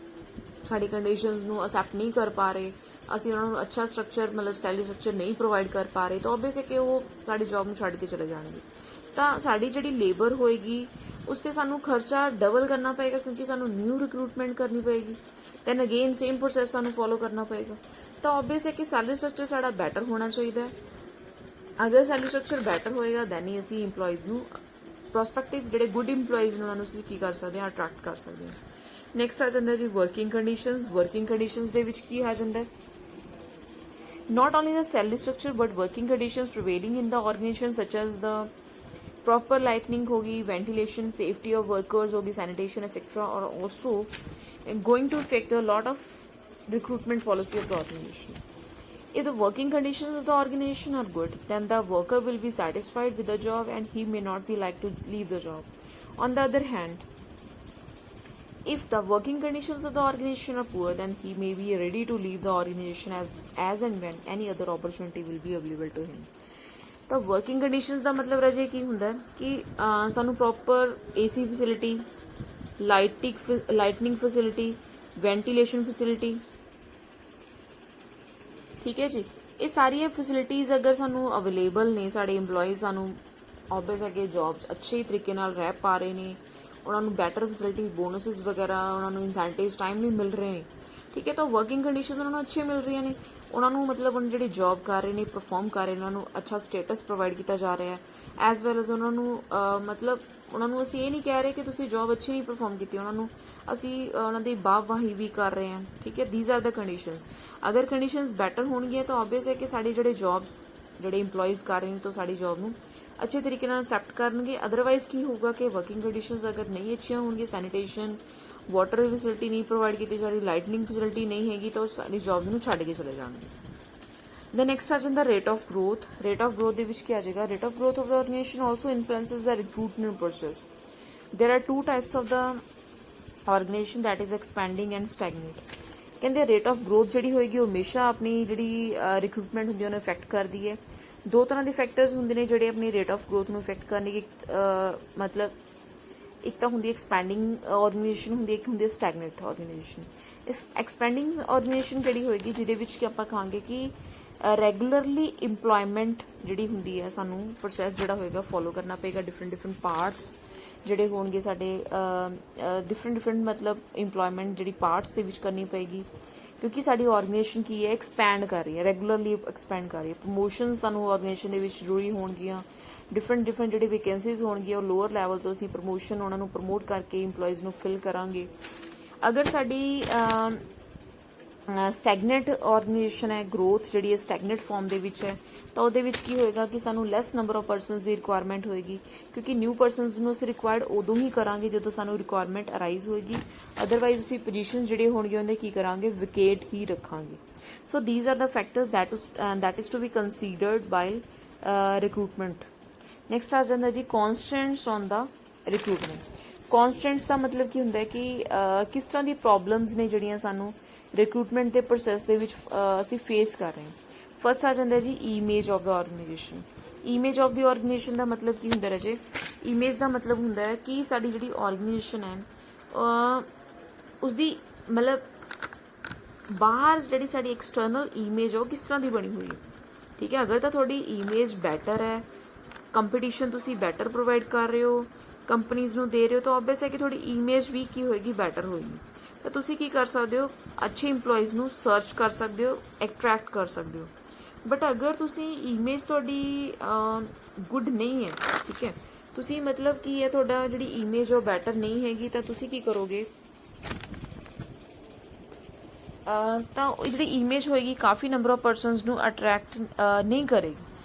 ਸਾਡੀ ਕੰਡੀਸ਼ਨਸ ਨੂੰ ਅਸੈਪਟ ਨਹੀਂ ਕਰ ਪਾ ਰਹੇ, ਅਸੀਂ ਉਹਨਾਂ ਨੂੰ ਅੱਛਾ ਸਟਰਕਚਰ ਮਤਲਬ ਸੈਲਰੀ ਸਟਰਕਚਰ ਨਹੀਂ ਪ੍ਰੋਵਾਈਡ ਕਰ ਪਾ ਰਹੇ, ਤਾਂ ਆਬਵੀਅਸ ਹੈ ਕਿ ਉਹ ਸਾਡੀ ਜੌਬ ਨੂੰ ਛੱਡ ਕੇ ਚਲੇ ਜਾਣਗੇ। ਤਾਂ ਸਾਡੀ ਜਿਹੜੀ ਲੇਬਰ ਹੋਏਗੀ ਉਸ 'ਤੇ ਸਾਨੂੰ ਖਰਚਾ ਡਬਲ ਕਰਨਾ ਪਏਗਾ ਕਿਉਂਕਿ ਸਾਨੂੰ ਨਿਊ ਰਿਕਰੂਟਮੈਂਟ ਕਰਨੀ ਪਏਗੀ, ਦੈਨ ਅਗੇਨ ਸੇਮ ਪ੍ਰੋਸੈਸ ਸਾਨੂੰ ਫੋਲੋ ਕਰਨਾ ਪਏਗਾ। ਤਾਂ ਆਬਵੀਅਸ ਹੈ ਕਿ ਸੈਲਰੀ ਸਟਰਕਚਰ ਸਾਡਾ ਬੈਟਰ ਹੋਣਾ ਚਾਹੀਦਾ ਹੈ। ਅਗਰ ਸੈਲਰੀ ਸਟਰਕਚਰ ਬੈਟਰ ਹੋਏਗਾ ਦੈਨ ਹੀ ਅਸੀਂ EMPLOYEES ਨੂੰ ਪ੍ਰੋਸਪੈਕਟਿਵ ਜਿਹੜੇ ਗੁੱਡ EMPLOYEES ਨੇ ਉਹਨਾਂ ਨੂੰ ਅਸੀਂ ਕੀ ਕਰ ਸਕਦੇ ਹਾਂ, ਅਟਰੈਕਟ ਕਰ ਸਕਦੇ ਹਾਂ। ਨੈਕਸਟ ਆ ਜਾਂਦਾ ਜੀ ਵਰਕਿੰਗ ਕੰਡੀਸ਼ਨਸ। ਵਰਕਿੰਗ ਕੰਡੀਸ਼ਨਸ ਦੇ ਵਿੱਚ ਕੀ ਆ ਜਾਂਦਾ, not only the salary structure but working conditions prevailing in the organization such as the proper lighting होगी, ventilation, safety of workers होगी, sanitation etc. are also going to affect a lot of recruitment policy of the organization. If the working conditions of the organization are good, then the worker will be satisfied with the job and he may not be like to leave the job. On the other hand, If the working conditions of the organization are poor, then he may be ready to leave the organization as and when any other opportunity will be available to him. ਤਾਂ working conditions ਦਾ ਮਤਲਬ ਰਾਜੇ ਕੀ ਹੁੰਦਾ ਕਿ ਸਾਨੂੰ proper AC facility, lightning facility, ventilation facility, ਠੀਕ ਹੈ ਜੀ, ਇਹ ਸਾਰੀਆਂ ਫੈਸਿਲਿਟੀਜ਼ ਅਗਰ ਸਾਨੂੰ ਅਵੇਲੇਬਲ ਨੇ, ਸਾਡੇ ਇੰਪਲੋਈਜ਼ ਸਾਨੂੰ ਆਬਵੀਅਸ ਹੈ ਕਿ ਜੌਬਸ ਅੱਛੇ ਤਰੀਕੇ ਨਾਲ ਰਹਿ ਪਾ ਰਹੇ ਨੇ, ਉਹਨਾਂ ਨੂੰ ਬੈਟਰ ਫੈਸਿਲਿਟੀ, ਬੋਨਸਿਸ ਵਗੈਰਾ, ਉਹਨਾਂ ਨੂੰ ਇਨਸੈਂਟਿਵਸ ਟਾਈਮ ਨਹੀਂ ਮਿਲ ਰਹੇ ਨੇ, ਠੀਕ ਹੈ, ਤਾਂ ਵਰਕਿੰਗ ਕੰਡੀਸ਼ਨਸ ਉਹਨਾਂ ਨੂੰ ਅੱਛੇ ਮਿਲ ਰਹੀਆਂ ਨੇ, ਉਹਨਾਂ ਨੂੰ ਮਤਲਬ ਉਹਨਾਂ ਜਿਹੜੇ ਜੌਬ ਕਰ ਰਹੇ ਨੇ, ਪਰਫਾਰਮ ਕਰ ਰਹੇ ਨੇ, ਉਹਨਾਂ ਨੂੰ ਅੱਛਾ ਸਟੇਟਸ ਪ੍ਰੋਵਾਈਡ ਕੀਤਾ ਜਾ ਰਿਹਾ ਹੈ, ਐਜ਼ ਵੈਲ ਐਜ਼ ਉਹਨਾਂ ਨੂੰ ਮਤਲਬ ਉਹਨਾਂ ਨੂੰ ਅਸੀਂ ਇਹ ਨਹੀਂ ਕਹਿ ਰਹੇ ਕਿ ਤੁਸੀਂ ਜੌਬ ਅੱਛੀ ਨਹੀਂ ਪਰਫਾਰਮ ਕੀਤੀ, ਉਹਨਾਂ ਨੂੰ ਅਸੀਂ ਉਹਨਾਂ ਦੀ ਵਾਹਵਾਹੀ ਵੀ ਕਰ ਰਹੇ ਹਾਂ, ਠੀਕ ਹੈ। These are the conditions. ਅਗਰ ਕੰਡੀਸ਼ਨਸ ਬੈਟਰ ਹੋਣਗੀਆਂ ਤਾਂ ਆਬਵੀਅਸ ਹੈ ਕਿ ਸਾਡੀ ਜਿਹੜੇ ਇੰਪਲੋਈਜ਼ ਕਰ ਰਹੇ ਨੇ ਤਾਂ ਸਾਡੀ ਜੌਬ ਨੂੰ ਅੱਛੇ ਤਰੀਕੇ ਨਾਲ ਐਕਸੈਪਟ ਕਰਨਗੇ। ਅਦਰਵਾਈਜ਼ ਕੀ ਹੋਊਗਾ ਕਿ ਵਰਕਿੰਗ ਕੰਡੀਸ਼ਨਸ ਅਗਰ ਨਹੀਂ ਅੱਛੀਆਂ ਹੋਣਗੀਆਂ, ਸੈਨੀਟੇਸ਼ਨ, ਵਾਟਰ ਫੈਸਿਲਿਟੀ ਨਹੀਂ ਪ੍ਰੋਵਾਈਡ ਕੀਤੀ ਜਾ ਰਹੀ, ਲਾਈਟਨਿੰਗ ਫੈਸਿਲਿਟੀ ਨਹੀਂ ਹੈਗੀ, ਤਾਂ ਉਹ ਸਾਡੀ ਜੌਬ ਨੂੰ ਛੱਡ ਕੇ ਚਲੇ ਜਾਣਗੇ। The next ਆ ਜਾਂਦਾ rate of growth। rate of growth ਦੇ ਵਿੱਚ ਕੀ ਆ ਜਾਏਗਾ? rate of growth of the organization also influences the recruitment process. There are two types of the organization, that is expanding and stagnant. ਕਹਿੰਦੇ rate of growth ਜਿਹੜੀ ਹੋਏਗੀ ਉਹ ਹਮੇਸ਼ਾ ਆਪਣੀ ਜਿਹੜੀ ਰਿਕਰੂਟਮੈਂਟ ਹੁੰਦੀ ਹੈ ਉਹਨੂੰ ਇਫੈਕਟ ਕਰਦੀ ਹੈ। ਦੋ ਤਰ੍ਹਾਂ ਦੇ ਫੈਕਟਰਸ ਹੁੰਦੇ ਨੇ ਜਿਹੜੇ ਆਪਣੀ ਰੇਟ ਆਫ ਗਰੋਥ ਨੂੰ ਇਫੈਕਟ ਕਰਨਗੇ। ਮਤਲਬ ਇੱਕ ਤਾਂ ਹੁੰਦੀ ਐਕਸਪੈਂਡਿੰਗ ਆਰਗੇਨਾਈਜੇਸ਼ਨ ਹੁੰਦੀ ਹੈ, ਇੱਕ ਹੁੰਦੀ ਹੈ ਸਟੈਗਨੈਂਟ ਆਰਗੇਨਾਈਜੇਸ਼ਨ। ਇਸ ਐਕਸਪੈਂਡਿੰਗ ਆਰਗੇਨਾਈਜੇਸ਼ਨ ਕਿਹੜੀ ਹੋਏਗੀ? ਜਿਹਦੇ ਵਿੱਚ ਕਿ ਆਪਾਂ ਕਹਾਂਗੇ ਕਿ ਰੈਗੂਲਰਲੀ ਇੰਪਲੋਇਮੈਂਟ ਜਿਹੜੀ ਹੁੰਦੀ ਹੈ, ਸਾਨੂੰ ਪ੍ਰੋਸੈਸ ਜਿਹੜਾ ਹੋਏਗਾ ਫੋਲੋ ਕਰਨਾ ਪਏਗਾ। ਡਿਫਰੈਂਟ ਪਾਰਟਸ ਜਿਹੜੇ ਹੋਣਗੇ ਸਾਡੇ ਡਿਫਰੈਂਟ ਮਤਲਬ ਇੰਪਲੋਇਮੈਂਟ ਜਿਹੜੀ ਪਾਰਟਸ ਦੇ ਵਿੱਚ ਕਰਨੀ ਪਏਗੀ, ਕਿਉਂਕਿ ਸਾਡੀ ਆਰਗੇਨਾਈਜੇਸ਼ਨ ਕੀ ਹੈ, ਐਕਸਪੈਂਡ ਕਰ ਰਹੀ ਹੈ, ਰੈਗੂਲਰਲੀ ਐਕਸਪੈਂਡ ਕਰ ਰਹੀ ਹੈ। ਪ੍ਰਮੋਸ਼ਨ ਸਾਨੂੰ ਆਰਗੇਨਾਈਜੇਸ਼ਨ ਦੇ ਵਿੱਚ ਜ਼ਰੂਰੀ ਹੋਣਗੀਆਂ। ਡਿਫਰੈਂਟ ਜਿਹੜੀ ਵੈਕੈਂਸੀਜ਼ ਹੋਣਗੀਆਂ ਉਹ ਲੋਅਰ ਲੈਵਲ ਤੋਂ ਅਸੀਂ ਪ੍ਰਮੋਸ਼ਨ ਉਹਨਾਂ ਨੂੰ ਪ੍ਰਮੋਟ ਕਰਕੇ ਇੰਪਲੋਈਜ਼ ਨੂੰ ਫਿਲ ਕਰਾਂਗੇ। ਅਗਰ ਸਾਡੀ ਸਟੈਗਨੈਂਟ ਆਰਗੇਨਾਈਜੇਸ਼ਨ ਹੈ, ਗਰੋਥ ਜਿਹੜੀ ਹੈ ਸਟੈਗਨੈਂਟ ਫਾਰਮ ਦੇ ਵਿੱਚ ਹੈ, ਤਾਂ ਉਹਦੇ ਵਿੱਚ ਕੀ ਹੋਏਗਾ ਕਿ ਸਾਨੂੰ ਲੈਸ number of persons the requirement ਹੋਏਗੀ, ਕਿਉਂਕਿ ਨਿਊ ਪਰਸਨਸ ਨੂੰ ਅਸੀਂ ਰਿਕੁਆਇਰਡ ਉਦੋਂ ਹੀ ਕਰਾਂਗੇ ਜਦੋਂ ਸਾਨੂੰ ਰਿਕੁਆਇਰਮੈਂਟ ਅਰਾਈਜ਼ ਹੋਏਗੀ। ਅਦਰਵਾਈਜ਼ ਅਸੀਂ ਪੋਜੀਸ਼ਨ ਜਿਹੜੇ ਹੋਣਗੇ ਉਹਦੇ ਕੀ ਕਰਾਂਗੇ, ਵਿਕੇਟ ਹੀ ਰੱਖਾਂਗੇ। So these are the factors that is to be considered while recruitment. Next ਆ ਜਾਂਦਾ ਜੀ constants on the recruitment. Constants ਦਾ ਮਤਲਬ ਕੀ ਹੁੰਦਾ ਹੈ ਕਿ ਕਿਸ ਤਰ੍ਹਾਂ ਦੀ ਪ੍ਰੋਬਲਮਸ ਨੇ ਜਿਹੜੀਆਂ ਸਾਨੂੰ ਰਿਕਰੂਟਮੈਂਟ ਦੇ ਪ੍ਰੋਸੈਸ ਦੇ ਵਿੱਚ ਅਸੀਂ ਫੇਸ ਕਰ ਰਹੇ ਹਾਂ। ਫਸਟ ਆ ਜਾਂਦਾ ਜੀ image of the organization. Image of the organization ਦਾ ਮਤਲਬ ਕੀ ਹੁੰਦਾ ਹੈ ਜੀ? ਇਮੇਜ ਦਾ ਮਤਲਬ ਹੁੰਦਾ ਹੈ ਕਿ ਸਾਡੀ ਜਿਹੜੀ ਆਰਗੇਨਾਈਜੇਸ਼ਨ ਹੈ ਉਸਦੀ ਮਤਲਬ ਬਾਹਰ ਜਿਹੜੀ ਸਾਡੀ ਐਕਸਟਰਨਲ ਇਮੇਜ ਉਹ ਕਿਸ ਤਰ੍ਹਾਂ ਦੀ ਬਣੀ ਹੋਈ ਹੈ, ਠੀਕ ਹੈ। ਅਗਰ ਤਾਂ ਤੁਹਾਡੀ ਇਮੇਜ ਬੈਟਰ ਹੈ, ਕੰਪੀਟੀਸ਼ਨ ਤੁਸੀਂ ਬੈਟਰ ਪ੍ਰੋਵਾਈਡ ਕਰ ਰਹੇ ਹੋ, ਕੰਪਨੀਜ਼ ਨੂੰ ਦੇ ਰਹੇ ਹੋ, ਤਾਂ ਆਬਵੀਅਸ ਹੈ ਕਿ ਤੁਹਾਡੀ ਇਮੇਜ ਵੀ ਕੀ ਹੋਏਗੀ, ਬੈਟਰ ਹੋਏਗੀ। ਤਾਂ ਤੁਸੀਂ ਕੀ ਕਰ ਸਕਦੇ ਹੋ, ਅੱਛੇ ਇੰਪਲੋਈਜ਼ ਨੂੰ ਸਰਚ ਕਰ ਸਕਦੇ ਹੋ, ਐਟਰੈਕਟ ਕਰ ਸਕਦੇ ਹੋ। ਬਟ ਅਗਰ ਤੁਸੀਂ ਇਮੇਜ ਤੁਹਾਡੀ ਗੁੱਡ ਨਹੀਂ ਹੈ, ਠੀਕ ਹੈ, ਤੁਸੀਂ ਮਤਲਬ ਕੀ ਹੈ ਤੁਹਾਡਾ ਜਿਹੜੀ ਇਮੇਜ ਉਹ ਬੈਟਰ ਨਹੀਂ ਹੈਗੀ, ਤਾਂ ਤੁਸੀਂ ਕੀ ਕਰੋਗੇ, ਤਾਂ ਜਿਹੜੀ ਇਮੇਜ ਹੋਏਗੀ ਕਾਫੀ ਨੰਬਰ ਆਫ ਪਰਸਨਸ ਨੂੰ ਅਟਰੈਕਟ ਨਹੀਂ ਕਰੇਗੀ।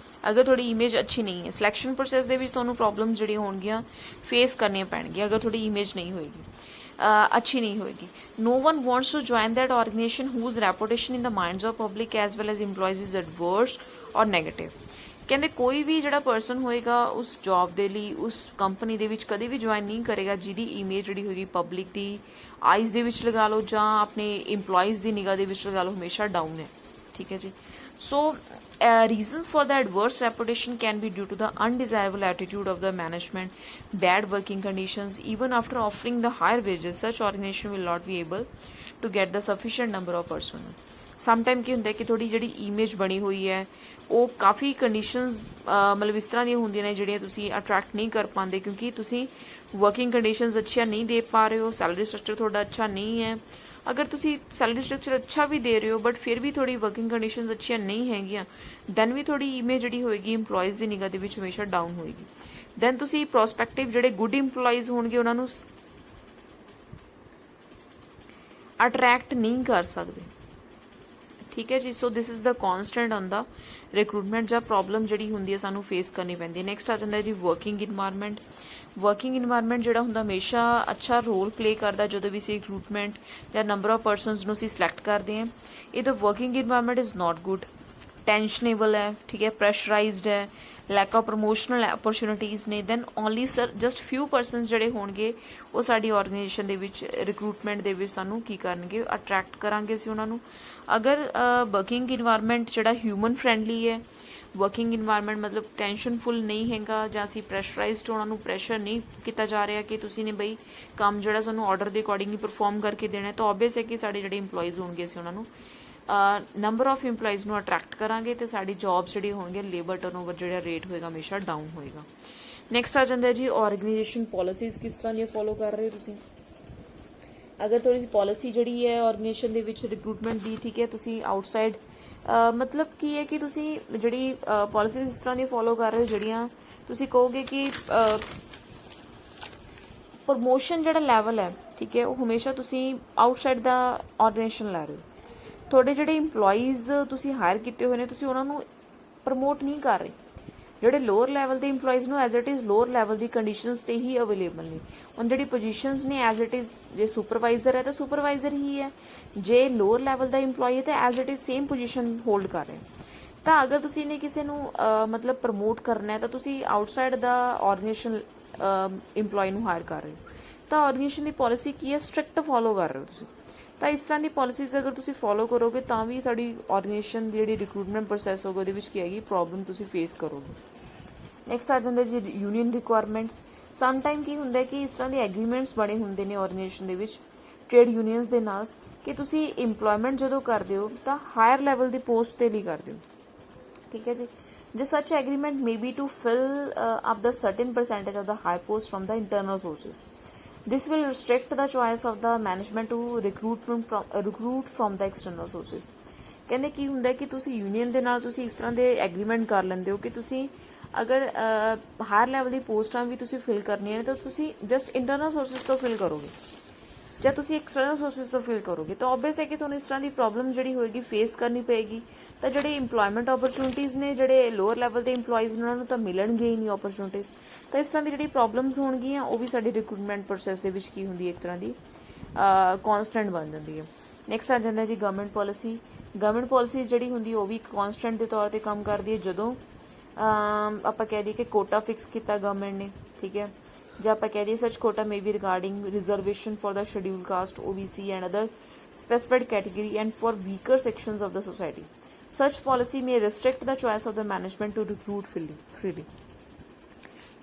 ਅਗਰ ਤੁਹਾਡੀ ਇਮੇਜ ਅੱਛੀ ਨਹੀਂ ਹੈ, ਸਿਲੈਕਸ਼ਨ ਪ੍ਰੋਸੈਸ ਦੇ ਵਿੱਚ ਤੁਹਾਨੂੰ ਪ੍ਰੋਬਲਮਸ ਜਿਹੜੀਆਂ ਹੋਣਗੀਆਂ ਫੇਸ ਕਰਨੀਆਂ ਪੈਣਗੀਆਂ ਅਗਰ ਤੁਹਾਡੀ ਇਮੇਜ ਨਹੀਂ ਹੋਏਗੀ, ਅੱਛੀ ਨਹੀਂ ਹੋਏਗੀ। No one wants to join that organization whose reputation in the minds of public as well as employees is adverse or negative. ਕਹਿੰਦੇ ਕੋਈ ਵੀ ਜਿਹੜਾ ਪਰਸਨ ਹੋਏਗਾ ਉਸ ਜੌਬ ਦੇ ਲਈ ਉਸ ਕੰਪਨੀ ਦੇ ਵਿੱਚ ਕਦੇ ਵੀ ਜੁਆਇਨ ਨਹੀਂ ਕਰੇਗਾ ਜਿਹਦੀ ਇਮੇਜ ਜਿਹੜੀ ਹੋਏਗੀ ਪਬਲਿਕ ਦੀ ਆਈਜ਼ ਦੇ ਵਿੱਚ ਲਗਾ ਲਓ ਜਾਂ ਆਪਣੇ ਇੰਪਲੋਈਜ਼ ਦੀ ਨਿਗਾਹ ਦੇ ਵਿੱਚ ਲਗਾ ਲਓ ਹਮੇਸ਼ਾ ਡਾਊਨ ਹੈ, ਠੀਕ ਹੈ ਜੀ। ਸੋ reasons for the adverse reputation can be due to the undesirable attitude of the management, bad working conditions. Even after offering the higher wages, such organization will not be able to get the sufficient number of personnel. Sometime ਕੀ ਹੁੰਦਾ ਕਿ ਤੁਹਾਡੀ ਜਿਹੜੀ image ਬਣੀ ਹੋਈ ਹੈ ਉਹ ਕਾਫੀ conditions ਮਤਲਬ ਇਸ ਤਰ੍ਹਾਂ ਦੀਆਂ ਹੁੰਦੀਆਂ ਨੇ ਜਿਹੜੀਆਂ ਤੁਸੀਂ ਅਟਰੈਕਟ ਨਹੀਂ ਕਰ ਪਾਉਂਦੇ, ਕਿਉਂਕਿ ਤੁਸੀਂ ਵਰਕਿੰਗ ਕੰਡੀਸ਼ਨਸ ਅੱਛੀਆਂ ਨਹੀਂ ਦੇ ਪਾ ਰਹੇ ਹੋ, ਸੈਲਰੀ ਸਟਰਕਚਰ ਤੁਹਾਡਾ ਅੱਛਾ ਨਹੀਂ ਹੈ। ਅਗਰ ਤੁਸੀਂ ਸੈਲਰੀ ਸਟਰਕਚਰ ਅੱਛਾ ਵੀ ਦੇ ਰਹੇ ਹੋ ਬਟ ਫਿਰ ਵੀ ਤੁਹਾਡੀ ਵਰਕਿੰਗ ਕੰਡੀਸ਼ਨਸ ਅੱਛੀਆਂ ਨਹੀਂ ਹੈਗੀਆਂ, ਦੈਨ ਵੀ ਤੁਹਾਡੀ ਇਮੇਜ ਜਿਹੜੀ ਹੋਏਗੀ ਇੰਪਲੋਈਜ਼ ਦੀ ਨਿਗਾਹ ਦੇ ਵਿੱਚ ਹਮੇਸ਼ਾ ਡਾਊਨ ਹੋਏਗੀ। ਦੈਨ ਤੁਸੀਂ ਪ੍ਰੋਸਪੈਕਟਿਵ ਜਿਹੜੇ ਗੁੱਡ ਇੰਪਲੋਈਜ਼ ਹੋਣਗੇ ਉਹਨਾਂ ਨੂੰ ਅਟਰੈਕਟ ਨਹੀਂ ਕਰ ਸਕਦੇ, ਠੀਕ ਹੈ ਜੀ। So this is the constant on the recruitment ਜਾਂ ਪ੍ਰੋਬਲਮ ਜਿਹੜੀ ਹੁੰਦੀ ਹੈ ਸਾਨੂੰ ਫੇਸ ਕਰਨੀ ਪੈਂਦੀ ਹੈ। ਨੈਕਸਟ ਆ ਜਾਂਦਾ ਜੀ ਵਰਕਿੰਗ ਇਨਵਾਇਰਮੈਂਟ। ਵਰਕਿੰਗ ਇਨਵਾਇਰਮੈਂਟ ਜਿਹੜਾ ਹੁੰਦਾ ਹਮੇਸ਼ਾ ਅੱਛਾ ਰੋਲ ਪਲੇ ਕਰਦਾ ਜਦੋਂ ਵੀ ਅਸੀਂ ਰਿਕਰੂਟਮੈਂਟ ਜਾਂ ਨੰਬਰ ਆਫ ਪਰਸਨਸ ਨੂੰ ਅਸੀਂ ਸਿਲੈਕਟ ਕਰਦੇ ਹਾਂ। ਇਹ the working environment is not good, tensionable ਹੈ, ਠੀਕ ਹੈ, ਪ੍ਰੈਸ਼ਰਾਈਜ਼ਡ ਹੈ, ਲੈਕ ਆਫ ਪ੍ਰਮੋਸ਼ਨਲ ਓਪਰਚੁਨਿਟੀਜ਼ ਨੇ, then only sir just few persons ਜਿਹੜੇ ਹੋਣਗੇ ਉਹ ਸਾਡੀ ਆਰਗੇਨਾਈਜੇਸ਼ਨ ਦੇ ਵਿੱਚ ਰਿਕਰੂਟਮੈਂਟ ਦੇ ਵਿੱਚ ਸਾਨੂੰ ਕੀ ਕਰਨਗੇ, ਅਟਰੈਕਟ ਕਰਾਂਗੇ ਅਸੀਂ ਉਹਨਾਂ ਨੂੰ। ਅਗਰ ਵਰਕਿੰਗ ਇਨਵਾਇਰਮੈਂਟ ਜਿਹੜਾ ਹਿਊਮਨ ਫਰੈਂਡਲੀ ਹੈ, ਵਰਕਿੰਗ ਇਨਵਾਇਰਮੈਂਟ ਮਤਲਬ ਟੈਨਸ਼ਨਫੁਲ ਨਹੀਂ ਹੈਗਾ, ਜਾਂ ਅਸੀਂ ਪ੍ਰੈਸ਼ਰਾਈਜ਼ਡ ਉਹਨਾਂ ਨੂੰ ਪ੍ਰੈਸ਼ਰ ਨਹੀਂ ਕੀਤਾ ਜਾ ਰਿਹਾ ਕਿ ਤੁਸੀਂ ਨੇ ਬਈ ਕੰਮ ਜਿਹੜਾ ਸਾਨੂੰ ਆਰਡਰ ਦੇ ਅਕੋਰਡਿੰਗਲੀ ਪਰਫਾਰਮ ਕਰਕੇ ਦੇਣਾ, ਤਾਂ ਓਬਵੀਅਸ ਹੈ ਕਿ ਸਾਡੇ ਜਿਹੜੇ ਇੰਪਲੋਈਜ਼ ਹੋਣਗੇ ਅਸੀਂ ਉਹਨਾਂ ਨੂੰ ਨੰਬਰ ਆਫ ਇੰਪਲੋਈਜ਼ ਨੂੰ ਅਟਰੈਕਟ ਕਰਾਂਗੇ, ਤੇ ਸਾਡੀ ਜੌਬਸ ਜਿਹੜੀ ਹੋਣਗੇ, ਲੇਬਰ ਟਰਨਓਵਰ ਜਿਹੜਾ ਰੇਟ ਹੋਏਗਾ ਹਮੇਸ਼ਾ ਡਾਊਨ ਹੋਏਗਾ। ਨੈਕਸਟ ਆ ਜਾਂਦਾ ਜੀ ਆਰਗੇਨਾਈਜੇਸ਼ਨ ਪੋਲਿਸੀਜ਼ ਕਿਸ ਤਰ੍ਹਾਂ ਦੀਆਂ ਫੋਲੋ ਕਰ ਰਹੇ ਹੋ ਤੁਸੀਂ। ਅਗਰ ਤੁਹਾਡੀ ਪੋਲਿਸੀ ਜਿਹੜੀ ਹੈ ਆਰਗੇਨਾਈਜੇਸ਼ਨ ਦੇ ਵਿੱਚ ਰਿਕਰੂਟਮੈਂਟ ਦੀ, ਠੀਕ ਹੈ, ਤੁਸੀਂ ਆਊਟਸਾਈਡ ਮਤਲਬ ਕੀ ਹੈ ਕਿ ਤੁਸੀਂ ਜਿਹੜੀ ਪੋਲਿਸੀ ਇਸ ਤਰ੍ਹਾਂ ਦੀ ਫੋਲੋ ਕਰ ਰਹੇ ਹੋ ਜਿਹੜੀਆਂ ਤੁਸੀਂ ਕਹੋਗੇ ਕਿ ਪ੍ਰਮੋਸ਼ਨ ਜਿਹੜਾ ਲੈਵਲ ਹੈ, ਠੀਕ ਹੈ, ਉਹ ਹਮੇਸ਼ਾ ਤੁਸੀਂ ਆਊਟਸਾਈਡ ਦਾ ਆਰਗੇਨਾਈਜੇਸ਼ਨ ਲੈ ਰਹੇ ਹੋ। ਤੁਹਾਡੇ ਜਿਹੜੇ ਇੰਪਲੋਈਜ਼ ਤੁਸੀਂ ਹਾਇਰ ਕੀਤੇ ਹੋਏ ਨੇ ਤੁਸੀਂ ਉਹਨਾਂ ਨੂੰ ਪ੍ਰਮੋਟ ਨਹੀਂ ਕਰ ਰਹੇ। ਜਿਹੜੇ ਲੋਅਰ ਲੈਵਲ ਦੇ ਇੰਪਲੋਈਜ਼ ਨੂੰ as it is lower level the conditions ਤੇ ਹੀ ਅਵੇਲੇਬਲ ਨੇ। ਹੁਣ ਜਿਹੜੀ ਪੋਜੀਸ਼ਨਸ ਨੇ ਐਜ਼ ਇਟ ਇਜ਼, ਜੇ ਸੁਪਰਵਾਈਜ਼ਰ ਹੈ ਤਾਂ ਸੁਪਰਵਾਈਜ਼ਰ ਹੀ ਹੈ, ਜੇ ਲੋਅਰ ਲੈਵਲ ਦਾ ਇੰਪਲੋਈ ਹੈ ਤਾਂ as it is same position hold ਕਰ ਰਹੇ। ਤਾਂ ਅਗਰ ਤੁਸੀਂ ਨੇ ਕਿਸੇ ਨੂੰ ਮਤਲਬ ਪ੍ਰਮੋਟ ਕਰਨਾ ਹੈ ਤਾਂ ਤੁਸੀਂ ਆਊਟਸਾਈਡ ਦਾ ਆਰਗੇਨਾਈਜੇਸ਼ਨ ਇੰਪਲੋਈ ਨੂੰ ਹਾਇਰ ਕਰ ਰਹੇ ਹੋ, ਤਾਂ ਆਰਗੇਨਾਈਜੇਸ਼ਨ ਦੀ ਪੋਲਿਸੀ ਕੀ ਹੈ, ਸਟ੍ਰਿਕਟ ਫੋਲੋ ਕਰ ਰਹੇ ਹੋ ਤੁਸੀਂ। ਤਾਂ ਇਸ ਤਰ੍ਹਾਂ ਦੀ ਪੋਲਿਸੀਜ਼ ਅਗਰ ਤੁਸੀਂ ਫੋਲੋ ਕਰੋਗੇ ਤਾਂ ਵੀ ਤੁਹਾਡੀ ਆਰਗੇਨਾਈਜੇਸ਼ਨ ਦੀ ਜਿਹੜੀ ਰਿਕਰੂਟਮੈਂਟ ਪ੍ਰੋਸੈਸ ਹੋਗਾ ਉਹਦੇ ਵਿੱਚ ਕੀ ਆਏਗੀ, ਪ੍ਰੋਬਲਮ ਤੁਸੀਂ ਫੇਸ ਕਰੋਗੇ। ਨੈਕਸਟ ਆ ਜਾਂਦਾ ਜੀ ਯੂਨੀਅਨ ਰਿਕੁਆਇਰਮੈਂਟਸ। ਸਮ ਟਾਈਮ ਕੀ ਹੁੰਦਾ ਕਿ ਇਸ ਤਰ੍ਹਾਂ ਦੇ ਐਗਰੀਮੈਂਟਸ ਬਣੇ ਹੁੰਦੇ ਨੇ ਆਰਗੇਨਾਈਜੇਸ਼ਨ ਦੇ ਵਿੱਚ ਟ੍ਰੇਡ ਯੂਨੀਅਨਸ ਦੇ ਨਾਲ ਕਿ ਤੁਸੀਂ ਇੰਪਲੋਇਮੈਂਟ ਜਦੋਂ ਕਰਦੇ ਹੋ ਤਾਂ ਹਾਇਰ ਲੈਵਲ ਦੀ ਪੋਸਟ ਦੇ ਲਈ ਕਰਦੇ ਹੋ, ਠੀਕ ਹੈ ਜੀ। ਜੇ such agreement may be to fill up the certain percentage of the high post from the internal sources, this will restrict the choice of the management to recruit from the external sources। ਕਹਿੰਦੇ ਕੀ ਹੁੰਦਾ ਕਿ ਤੁਸੀਂ union ਦੇ ਨਾਲ ਤੁਸੀਂ ਇਸ ਤਰ੍ਹਾਂ ਦੇ ਐਗਰੀਮੈਂਟ ਕਰ ਲੈਂਦੇ ਹੋ ਕਿ ਤੁਸੀਂ ਅਗਰ ਹਾਇਰ ਲੈਵਲ ਦੀ ਪੋਸਟਾਂ ਵੀ ਤੁਸੀਂ ਫਿਲ ਕਰਨੀਆਂ ਨੇ ਤਾਂ ਤੁਸੀਂ ਜਸਟ ਇੰਟਰਨਲ ਸੋਰਸਿਸ ਤੋਂ ਫਿਲ ਕਰੋਗੇ, ਜਾਂ ਤੁਸੀਂ ਐਕਸਟਰਨਲ ਸੋਰਸਿਸ ਤੋਂ ਫਿਲ ਕਰੋਗੇ ਤਾਂ ਓਬਵੀਅਸ ਹੈ ਕਿ ਤੁਹਾਨੂੰ ਇਸ ਤਰ੍ਹਾਂ ਦੀ ਪ੍ਰੋਬਲਮ ਜਿਹੜੀ ਹੋਏਗੀ ਫੇਸ ਕਰਨੀ ਪਏਗੀ। ਤਾਂ ਜਿਹੜੇ ਇੰਪਲੋਇਮੈਂਟ ਓਪਰਚੁਨਿਟੀਜ਼ ਨੇ ਜਿਹੜੇ ਲੋਅਰ ਲੈਵਲ ਦੇ ਇੰਪਲੋਈਜ਼ ਨੇ ਉਹਨਾਂ ਨੂੰ ਤਾਂ ਮਿਲਣਗੇ ਹੀ ਨਹੀਂ ਓਪਰਚੁਨਿਟੀਜ਼। ਤਾਂ ਇਸ ਤਰ੍ਹਾਂ ਦੀ ਜਿਹੜੀ ਪ੍ਰੋਬਲਮਸ ਹੋਣਗੀਆਂ ਉਹ ਵੀ ਸਾਡੀ ਰਿਕਰੂਟਮੈਂਟ ਪ੍ਰੋਸੈਸ ਦੇ ਵਿੱਚ ਕੀ ਹੁੰਦੀ ਹੈ, ਇੱਕ ਤਰ੍ਹਾਂ ਦੀ ਕੌਨਸਟੈਂਟ ਬਣ ਜਾਂਦੀ ਹੈ। ਨੈਕਸਟ ਆ ਜਾਂਦਾ ਜੀ ਗਵਰਨਮੈਂਟ ਪੋਲਿਸੀ। ਗਵਰਨਮੈਂਟ ਪੋਲਿਸੀ ਜਿਹੜੀ ਹੁੰਦੀ ਉਹ ਵੀ ਕੌਨਸਟੈਂਟ ਦੇ ਤੌਰ 'ਤੇ ਕੰਮ ਕਰਦੀ ਹੈ। ਜਦੋਂ ਆਪਾਂ ਕਹਿ ਦਈਏ ਕਿ ਕੋਟਾ ਫਿਕਸ ਕੀਤਾ ਗਵਰਨਮੈਂਟ ਨੇ, ਠੀਕ ਹੈ, ਜਾਂ ਆਪਾਂ ਕਹਿ ਦਈਏ such quota may be regarding reservation for the schedule caste OBC and other specified category and for weaker sections of the society, such policy may restrict the choice of the management to recruit freely।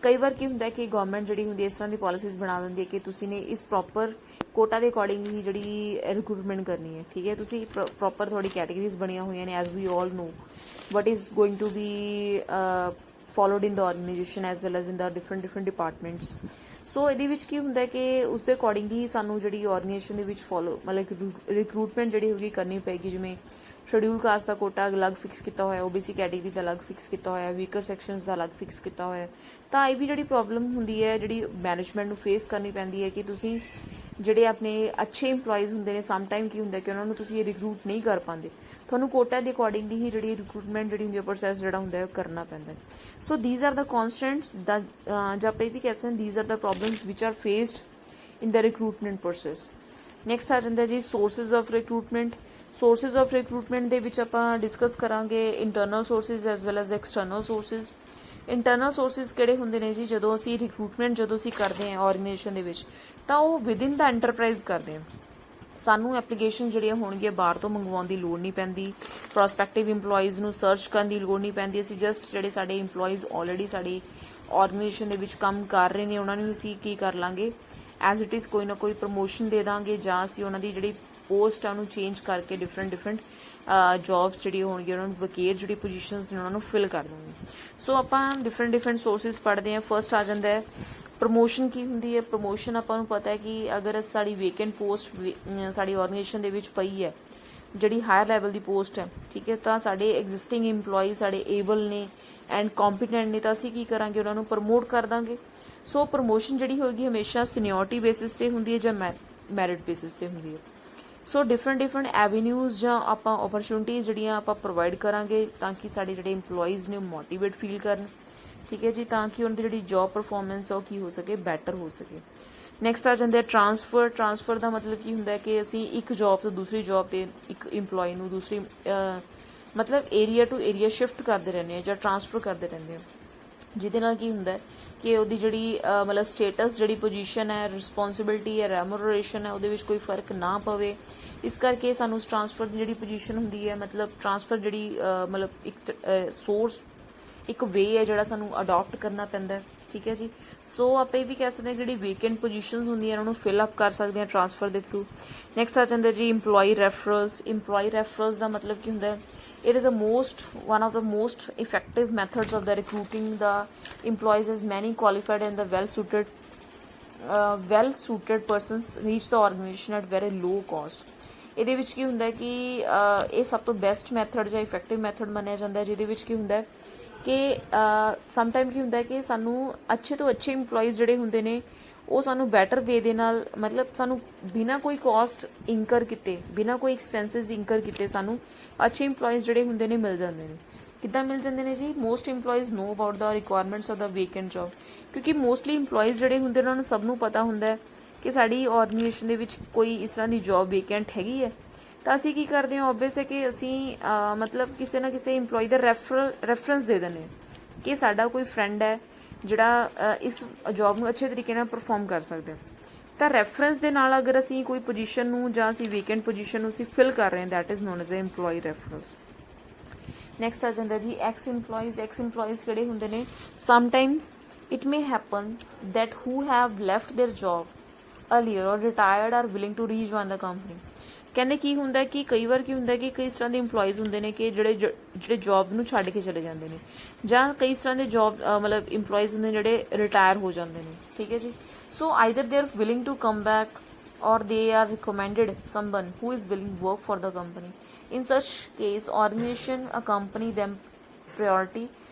ਕਈ ਵਾਰ ਕੀ ਹੁੰਦਾ ਕਿ government ਜਿਹੜੀ ਹੁੰਦੀ ਇਸ ਤਰ੍ਹਾਂ ਦੀ policies ਬਣਾ ਦਿੰਦੀ ਹੈ ਕਿ ਤੁਸੀਂ ਨੇ ਇਸ ਪ੍ਰੋਪਰ ਕੋਟਾ ਦੇ ਅਕੋਰਡਿੰਗ ਹੀ ਜਿਹੜੀ ਰਿਕਰੂਟਮੈਂਟ ਕਰਨੀ ਹੈ, ਠੀਕ ਹੈ। ਤੁਸੀਂ ਪ੍ਰੋਪਰ ਤੁਹਾਡੀ ਕੈਟੇਗਰੀਜ਼ ਬਣੀਆਂ ਹੋਈਆਂ ਨੇ, as we all know what is going to be followed in the organization as well as in the different departments। ਸੋ ਇਹਦੇ ਵਿੱਚ ਕੀ ਹੁੰਦਾ ਕਿ ਉਸ ਦੇ ਅਕੋਰਡਿੰਗ ਹੀ ਸਾਨੂੰ ਜਿਹੜੀ ਆਰਗੇਨਾਈਜੇਸ਼ਨ ਦੇ ਵਿੱਚ ਫੋਲੋ ਮਤਲਬ ਰਿਕਰੂਟਮੈਂਟ ਜਿਹੜੀ ਹੋਗੀ ਕਰਨੀ ਪਏਗੀ। ਜਿਵੇਂ ਸ਼ਡਿਊਲ ਕਾਸਟ ਦਾ ਕੋਟਾ ਅਲੱਗ ਫਿਕਸ ਕੀਤਾ ਹੋਇਆ, OBC ਕੈਟੇਗਰੀ ਦਾ ਅਲੱਗ ਫਿਕਸ ਕੀਤਾ ਹੋਇਆ, ਵੀਕਰ ਸੈਕਸ਼ਨਸ ਦਾ ਅਲੱਗ ਫਿਕਸ ਕੀਤਾ ਹੋਇਆ। ਤਾਂ ਇਹ ਵੀ ਜਿਹੜੀ ਪ੍ਰੋਬਲਮ ਹੁੰਦੀ ਹੈ ਜਿਹੜੀ ਮੈਨੇਜਮੈਂਟ ਨੂੰ ਫੇਸ ਕਰਨੀ ਪੈਂਦੀ ਹੈ ਕਿ ਤੁਸੀਂ ਜਿਹੜੇ ਆਪਣੇ ਅੱਛੇ ਇੰਪਲੋਈਜ਼ ਹੁੰਦੇ ਨੇ ਸਮ ਟਾਈਮ ਕੀ ਹੁੰਦਾ ਕਿ ਉਹਨਾਂ ਨੂੰ ਤੁਸੀਂ ਰਿਕਰੂਟ ਨਹੀਂ ਕਰ ਪਾਉਂਦੇ, ਤੁਹਾਨੂੰ ਕੋਟਾ ਦੇ ਅਕੋਰਡਿੰਗਲੀ ਹੀ ਜਿਹੜੀ ਰਿਕਰੂਟਮੈਂਟ ਜਿਹੜੀ ਹੁੰਦੀ ਹੈ ਪ੍ਰੋਸੈਸ ਜਿਹੜਾ ਹੁੰਦਾ ਉਹ ਕਰਨਾ ਪੈਂਦਾ। ਸੋ ਥੀਜ਼ ਆਰ ਦਾ ਕੌਨਸਟੈਂਟਸ ਦਾ ਜਾਂ ਆਪਾਂ ਇਹ ਵੀ ਕਹਿ ਸਕਦੇ ਥੀਜ਼ are the problems which R faced in the recruitment process. Next ਆ ਜਾਂਦਾ ਜੀ sources of recruitment. Sources of recruitment ਦੇ ਵਿੱਚ ਆਪਾਂ ਡਿਸਕਸ ਕਰਾਂਗੇ internal sources as well as external sources. Internal sources ਕਿਹੜੇ ਹੁੰਦੇ ਨੇ ਜੀ, ਜਦੋਂ ਅਸੀਂ ਰਿਕਰੂਟਮੈਂਟ ਜਦੋਂ ਅਸੀਂ ਕਰਦੇ ਹਾਂ ਆਰਗੇਨਾਈਜੇਸ਼ਨ ਦੇ ਵਿੱਚ ਤਾਂ ਉਹ ਵਿਦਿਨ ਦਾ ਐਂਟਰਪ੍ਰਾਈਜ਼ ਕਰਦੇ ਹਾਂ। ਸਾਨੂੰ ਐਪਲੀਕੇਸ਼ਨ ਜਿਹੜੀਆਂ ਹੋਣਗੀਆਂ ਬਾਹਰ ਤੋਂ ਮੰਗਵਾਉਣ ਦੀ ਲੋੜ ਨਹੀਂ ਪੈਂਦੀ, ਪ੍ਰੋਸਪੈਕਟਿਵ ਇੰਪਲੋਈਜ਼ ਨੂੰ ਸਰਚ ਕਰਨ ਦੀ ਲੋੜ ਨਹੀਂ ਪੈਂਦੀ। ਅਸੀਂ ਜਸਟ ਜਿਹੜੇ ਸਾਡੇ ਇੰਪਲੋਈਜ਼ ਆਲਰੇਡੀ ਸਾਡੀ ਆਰਗੇਨਾਈਜੇਸ਼ਨ ਦੇ ਵਿੱਚ ਕੰਮ ਕਰ ਰਹੇ ਨੇ ਉਹਨਾਂ ਨੂੰ ਅਸੀਂ ਕੀ ਕਰ ਲਾਂਗੇ, ਐਜ਼ ਇਟ ਇਜ਼ ਕੋਈ ਨਾ ਕੋਈ ਪ੍ਰਮੋਸ਼ਨ ਦੇ ਦਾਂਗੇ, ਜਾਂ ਅਸੀਂ ਉਹਨਾਂ ਦੀ ਜਿਹੜੀ ਪੋਸਟ ਆ ਉਹਨੂੰ ਚੇਂਜ ਕਰਕੇ ਡਿਫਰੈਂਟ ਜੌਬਸ ਜਿਹੜੀ ਹੋਣਗੀਆਂ ਉਹਨਾਂ ਨੂੰ ਵਕੇਟ ਜਿਹੜੀ ਪੋਜੀਸ਼ਨਸ ਨੇ ਉਹਨਾਂ ਨੂੰ ਫਿਲ ਕਰ ਦਾਂਗੇ। ਸੋ ਆਪਾਂ ਡਿਫਰੈਂਟ ਸੋਰਸਿਸ ਪੜ੍ਹਦੇ ਹਾਂ। ਫਰਸਟ ਆ ਜਾਂਦਾ ਹੈ ਪ੍ਰਮੋਸ਼ਨ। ਕੀ ਹੁੰਦੀ ਹੈ ਪ੍ਰਮੋਸ਼ਨ? ਆਪਾਂ ਨੂੰ ਪਤਾ ਹੈ ਕਿ ਅਗਰ ਸਾਡੀ ਵੇਕੈਂਟ ਪੋਸਟ ਸਾਡੀ ਆਰਗੇਨਾਈਜੇਸ਼ਨ ਦੇ ਵਿੱਚ ਪਈ ਹੈ, ਜਿਹੜੀ ਹਾਇਰ ਲੈਵਲ ਦੀ ਪੋਸਟ ਹੈ, ਠੀਕ ਹੈ, ਤਾਂ ਸਾਡੇ ਐਗਜ਼ਿਸਟਿੰਗ ਇੰਪਲੋਈ ਸਾਡੇ ਏਬਲ ਨੇ ਐਂਡ ਕੰਪੀਟੈਂਟ ਨੇ ਤਾਂ ਅਸੀਂ ਕੀ ਕਰਾਂਗੇ ਉਹਨਾਂ ਨੂੰ ਪ੍ਰਮੋਟ ਕਰ ਦਾਂਗੇ। ਸੋ ਪ੍ਰਮੋਸ਼ਨ ਜਿਹੜੀ ਹੋਏਗੀ ਹਮੇਸ਼ਾ ਸੀਨੀਅਰਟੀ ਬੇਸਿਸ ਤੇ ਹੁੰਦੀ ਹੈ ਜਾਂ ਮੈਰਿਟ ਬੇਸਿਸ ਤੇ ਹੁੰਦੀ ਹੈ। ਸੋ ਡਿਫਰੈਂਟ ਐਵੇਨਿਊਜ਼ ਜਾਂ ਆਪਾਂ ਓਪਰਚੁਨਿਟੀਜ਼ ਜਿਹੜੀਆਂ ਆਪਾਂ ਪ੍ਰੋਵਾਈਡ ਕਰਾਂਗੇ ਤਾਂ ਕਿ ਸਾਡੇ ਜਿਹੜੇ ਇੰਪਲੋਈਜ਼ ਨੇ ਉਹ ਮੋਟੀਵੇਟ ਫੀਲ ਕਰਨ, ਠੀਕ ਹੈ ਜੀ, ਤਾਂ ਕਿ ਉਹਨਾਂ ਦੀ ਜਿਹੜੀ ਜੌਬ ਪਰਫਾਰਮੈਂਸ ਉਹ ਕੀ ਹੋ ਸਕੇ, ਬੈਟਰ ਹੋ ਸਕੇ। ਨੈਕਸਟ ਆ ਜਾਂਦਾ ਟਰਾਂਸਫਰ। ਟਰਾਂਸਫਰ ਦਾ ਮਤਲਬ ਕੀ ਹੁੰਦਾ ਹੈ ਕਿ ਅਸੀਂ ਇੱਕ ਜੌਬ ਤੋਂ ਦੂਸਰੀ ਜੌਬ 'ਤੇ ਇੱਕ ਇੰਪਲੋਈ ਨੂੰ ਦੂਸਰੀ मतलब एरिया टू एरिया शिफ्ट करते रहने हैं ਜਾਂ ट्रांसफर करते रहते हैं, ਜਿਹਦੇ ਨਾਲ ਕੀ ਹੁੰਦਾ ਕਿ ਉਹਦੀ ਜਿਹੜੀ ਮਤਲਬ ਸਟੇਟਸ ਜਿਹੜੀ ਪੋਜੀਸ਼ਨ ਹੈ, ਰਿਸਪੌਂਸਿਬਿਲਟੀ ਹੈ, ਰੈਮੂਨਰੇਸ਼ਨ ਹੈ, ਉਹਦੇ ਵਿੱਚ ਕੋਈ ਫਰਕ ਨਾ ਪਵੇ। ਇਸ ਕਰਕੇ ਸਾਨੂੰ ਉਸ ਟਰਾਂਸਫਰ ਦੀ ਜਿਹੜੀ ਪੋਜੀਸ਼ਨ ਹੁੰਦੀ ਹੈ, ਮਤਲਬ ਟਰਾਂਸਫਰ ਜਿਹੜੀ ਮਤਲਬ ਇੱਕ ਸੋਰਸ ਇੱਕ ਵੇ ਹੈ ਜਿਹੜਾ ਸਾਨੂੰ ਅਡੋਪਟ ਕਰਨਾ ਪੈਂਦਾ ਹੈ। ਠੀਕ ਹੈ ਜੀ। ਸੋ ਆਪਾਂ ਇਹ ਵੀ ਕਹਿ ਸਕਦੇ ਹਾਂ ਜਿਹੜੀ ਵੇਕੈਂਟ ਪੋਜੀਸ਼ਨਸ ਹੁੰਦੀਆਂ ਉਹਨਾਂ ਨੂੰ ਫਿਲ ਅਪ ਕਰ ਸਕਦੇ ਹਾਂ ਟਰਾਂਸਫਰ ਦੇ ਥਰੂ। ਨੈਕਸਟ ਆ ਜਾਂਦਾ ਜੀ ਇੰਪਲੋਈ ਰੈਫਰਲਸ। ਇੰਪਲੋਈ ਰੈਫਰਲਸ ਦਾ ਮਤਲਬ ਕੀ ਹੁੰਦਾ ਹੈ? It is one of the most effective methods of the recruiting the employees, as many qualified and the well suited persons reach the organization at very low cost। ਇਹਦੇ ਵਿੱਚ ਕੀ ਹੁੰਦਾ ਕਿ ਇਹ ਸਭ ਤੋਂ ਬੈਸਟ ਮੈਥਡ ਜਾਂ ਇਫੈਕਟਿਵ ਮੈਥਡ ਮੰਨਿਆ ਜਾਂਦਾ, ਜਿਹਦੇ ਵਿੱਚ ਕੀ ਹੁੰਦਾ ਕਿ ਸਮਟਾਈਮ ਕੀ ਹੁੰਦਾ ਕਿ ਸਾਨੂੰ ਅੱਛੇ ਤੋਂ ਅੱਛੇ ਇੰਪਲੋਈਜ਼ ਜਿਹੜੇ ਹੁੰਦੇ ਨੇ ਉਹ ਸਾਨੂੰ ਬੈਟਰ ਵੇ ਦੇ ਨਾਲ, ਮਤਲਬ ਸਾਨੂੰ ਬਿਨਾਂ ਕੋਈ ਕੋਸਟ ਇੰਕਰ ਕੀਤੇ, ਬਿਨਾਂ ਕੋਈ ਐਕਸਪੈਂਸਿਸ ਇੰਕਰ ਕੀਤੇ ਸਾਨੂੰ ਅੱਛੇ ਇੰਪਲੋਈਜ਼ ਜਿਹੜੇ ਹੁੰਦੇ ਨੇ ਮਿਲ ਜਾਂਦੇ ਨੇ। ਕਿੱਦਾਂ ਮਿਲ ਜਾਂਦੇ ਨੇ ਜੀ? Most employees know about the requirements of the vacant job, ਕਿਉਂਕਿ ਮੋਸਟਲੀ ਇੰਪਲੋਈਜ਼ ਜਿਹੜੇ ਹੁੰਦੇ ਉਹਨਾਂ ਨੂੰ ਸਭ ਨੂੰ ਪਤਾ ਹੁੰਦਾ ਕਿ ਸਾਡੀ ਆਰਗੇਨਾਈਜੇਸ਼ਨ ਦੇ ਵਿੱਚ ਕੋਈ ਇਸ ਤਰ੍ਹਾਂ ਦੀ ਜੋਬ ਵੇਕੈਂਟ ਹੈਗੀ ਹੈ। ਤਾਂ ਅਸੀਂ ਕੀ ਕਰਦੇ ਹਾਂ, ਓਬਵੀਅਸ ਹੈ ਕਿ ਅਸੀਂ ਮਤਲਬ ਕਿਸੇ ਨਾ ਕਿਸੇ ਇੰਪਲੋਈ ਦਾ ਰੈਫਰੈਂਸ ਦੇ ਦਿੰਦੇ ਹਾਂ ਕਿ ਸਾਡਾ ਕੋਈ ਫਰੈਂਡ ਹੈ ਜਿਹੜਾ ਇਸ ਜੋਬ ਨੂੰ ਅੱਛੇ ਤਰੀਕੇ ਨਾਲ ਪਰਫਾਰਮ ਕਰ ਸਕਦਾ। ਤਾਂ ਰੈਫਰੈਂਸ ਦੇ ਨਾਲ ਅਗਰ ਅਸੀਂ ਕੋਈ ਪੋਜੀਸ਼ਨ ਨੂੰ ਜਾਂ ਅਸੀਂ ਵੇਕੈਂਟ ਪੋਜੀਸ਼ਨ ਨੂੰ ਅਸੀਂ ਫਿਲ ਕਰ ਰਹੇ ਹਾਂ, that is known as a employee reference. Next ਆ ਜਾਂਦਾ ਜੀ ਐਕਸ ਇੰਪਲੋਈਜ਼। ਐਕਸ ਇੰਪਲੋਈਜ਼ ਕਿਹੜੇ ਹੁੰਦੇ ਨੇ? Sometimes it may happen that who have left their job earlier or retired are willing to rejoin the company. ਕਹਿੰਦੇ ਕੀ ਹੁੰਦਾ ਕਿ ਕਈ ਵਾਰ ਕੀ ਹੁੰਦਾ ਕਿ ਕਈ ਇਸ ਤਰ੍ਹਾਂ ਦੇ ਇੰਪਲੋਈਜ਼ ਹੁੰਦੇ ਨੇ ਕਿ ਜਿਹੜੇ ਜੋਬ ਨੂੰ ਛੱਡ ਕੇ ਚਲੇ ਜਾਂਦੇ ਨੇ, ਜਾਂ ਕਈ ਇਸ ਤਰ੍ਹਾਂ ਦੇ ਜੋਬ ਮਤਲਬ ਇੰਪਲੋਈਜ਼ ਹੁੰਦੇ ਨੇ ਜਿਹੜੇ ਰਿਟਾਇਰ ਹੋ ਜਾਂਦੇ ਨੇ। ਠੀਕ ਹੈ ਜੀ। So either they are willing to come back or they are recommended someone who is willing work for the company. In such case, organization accompany them priority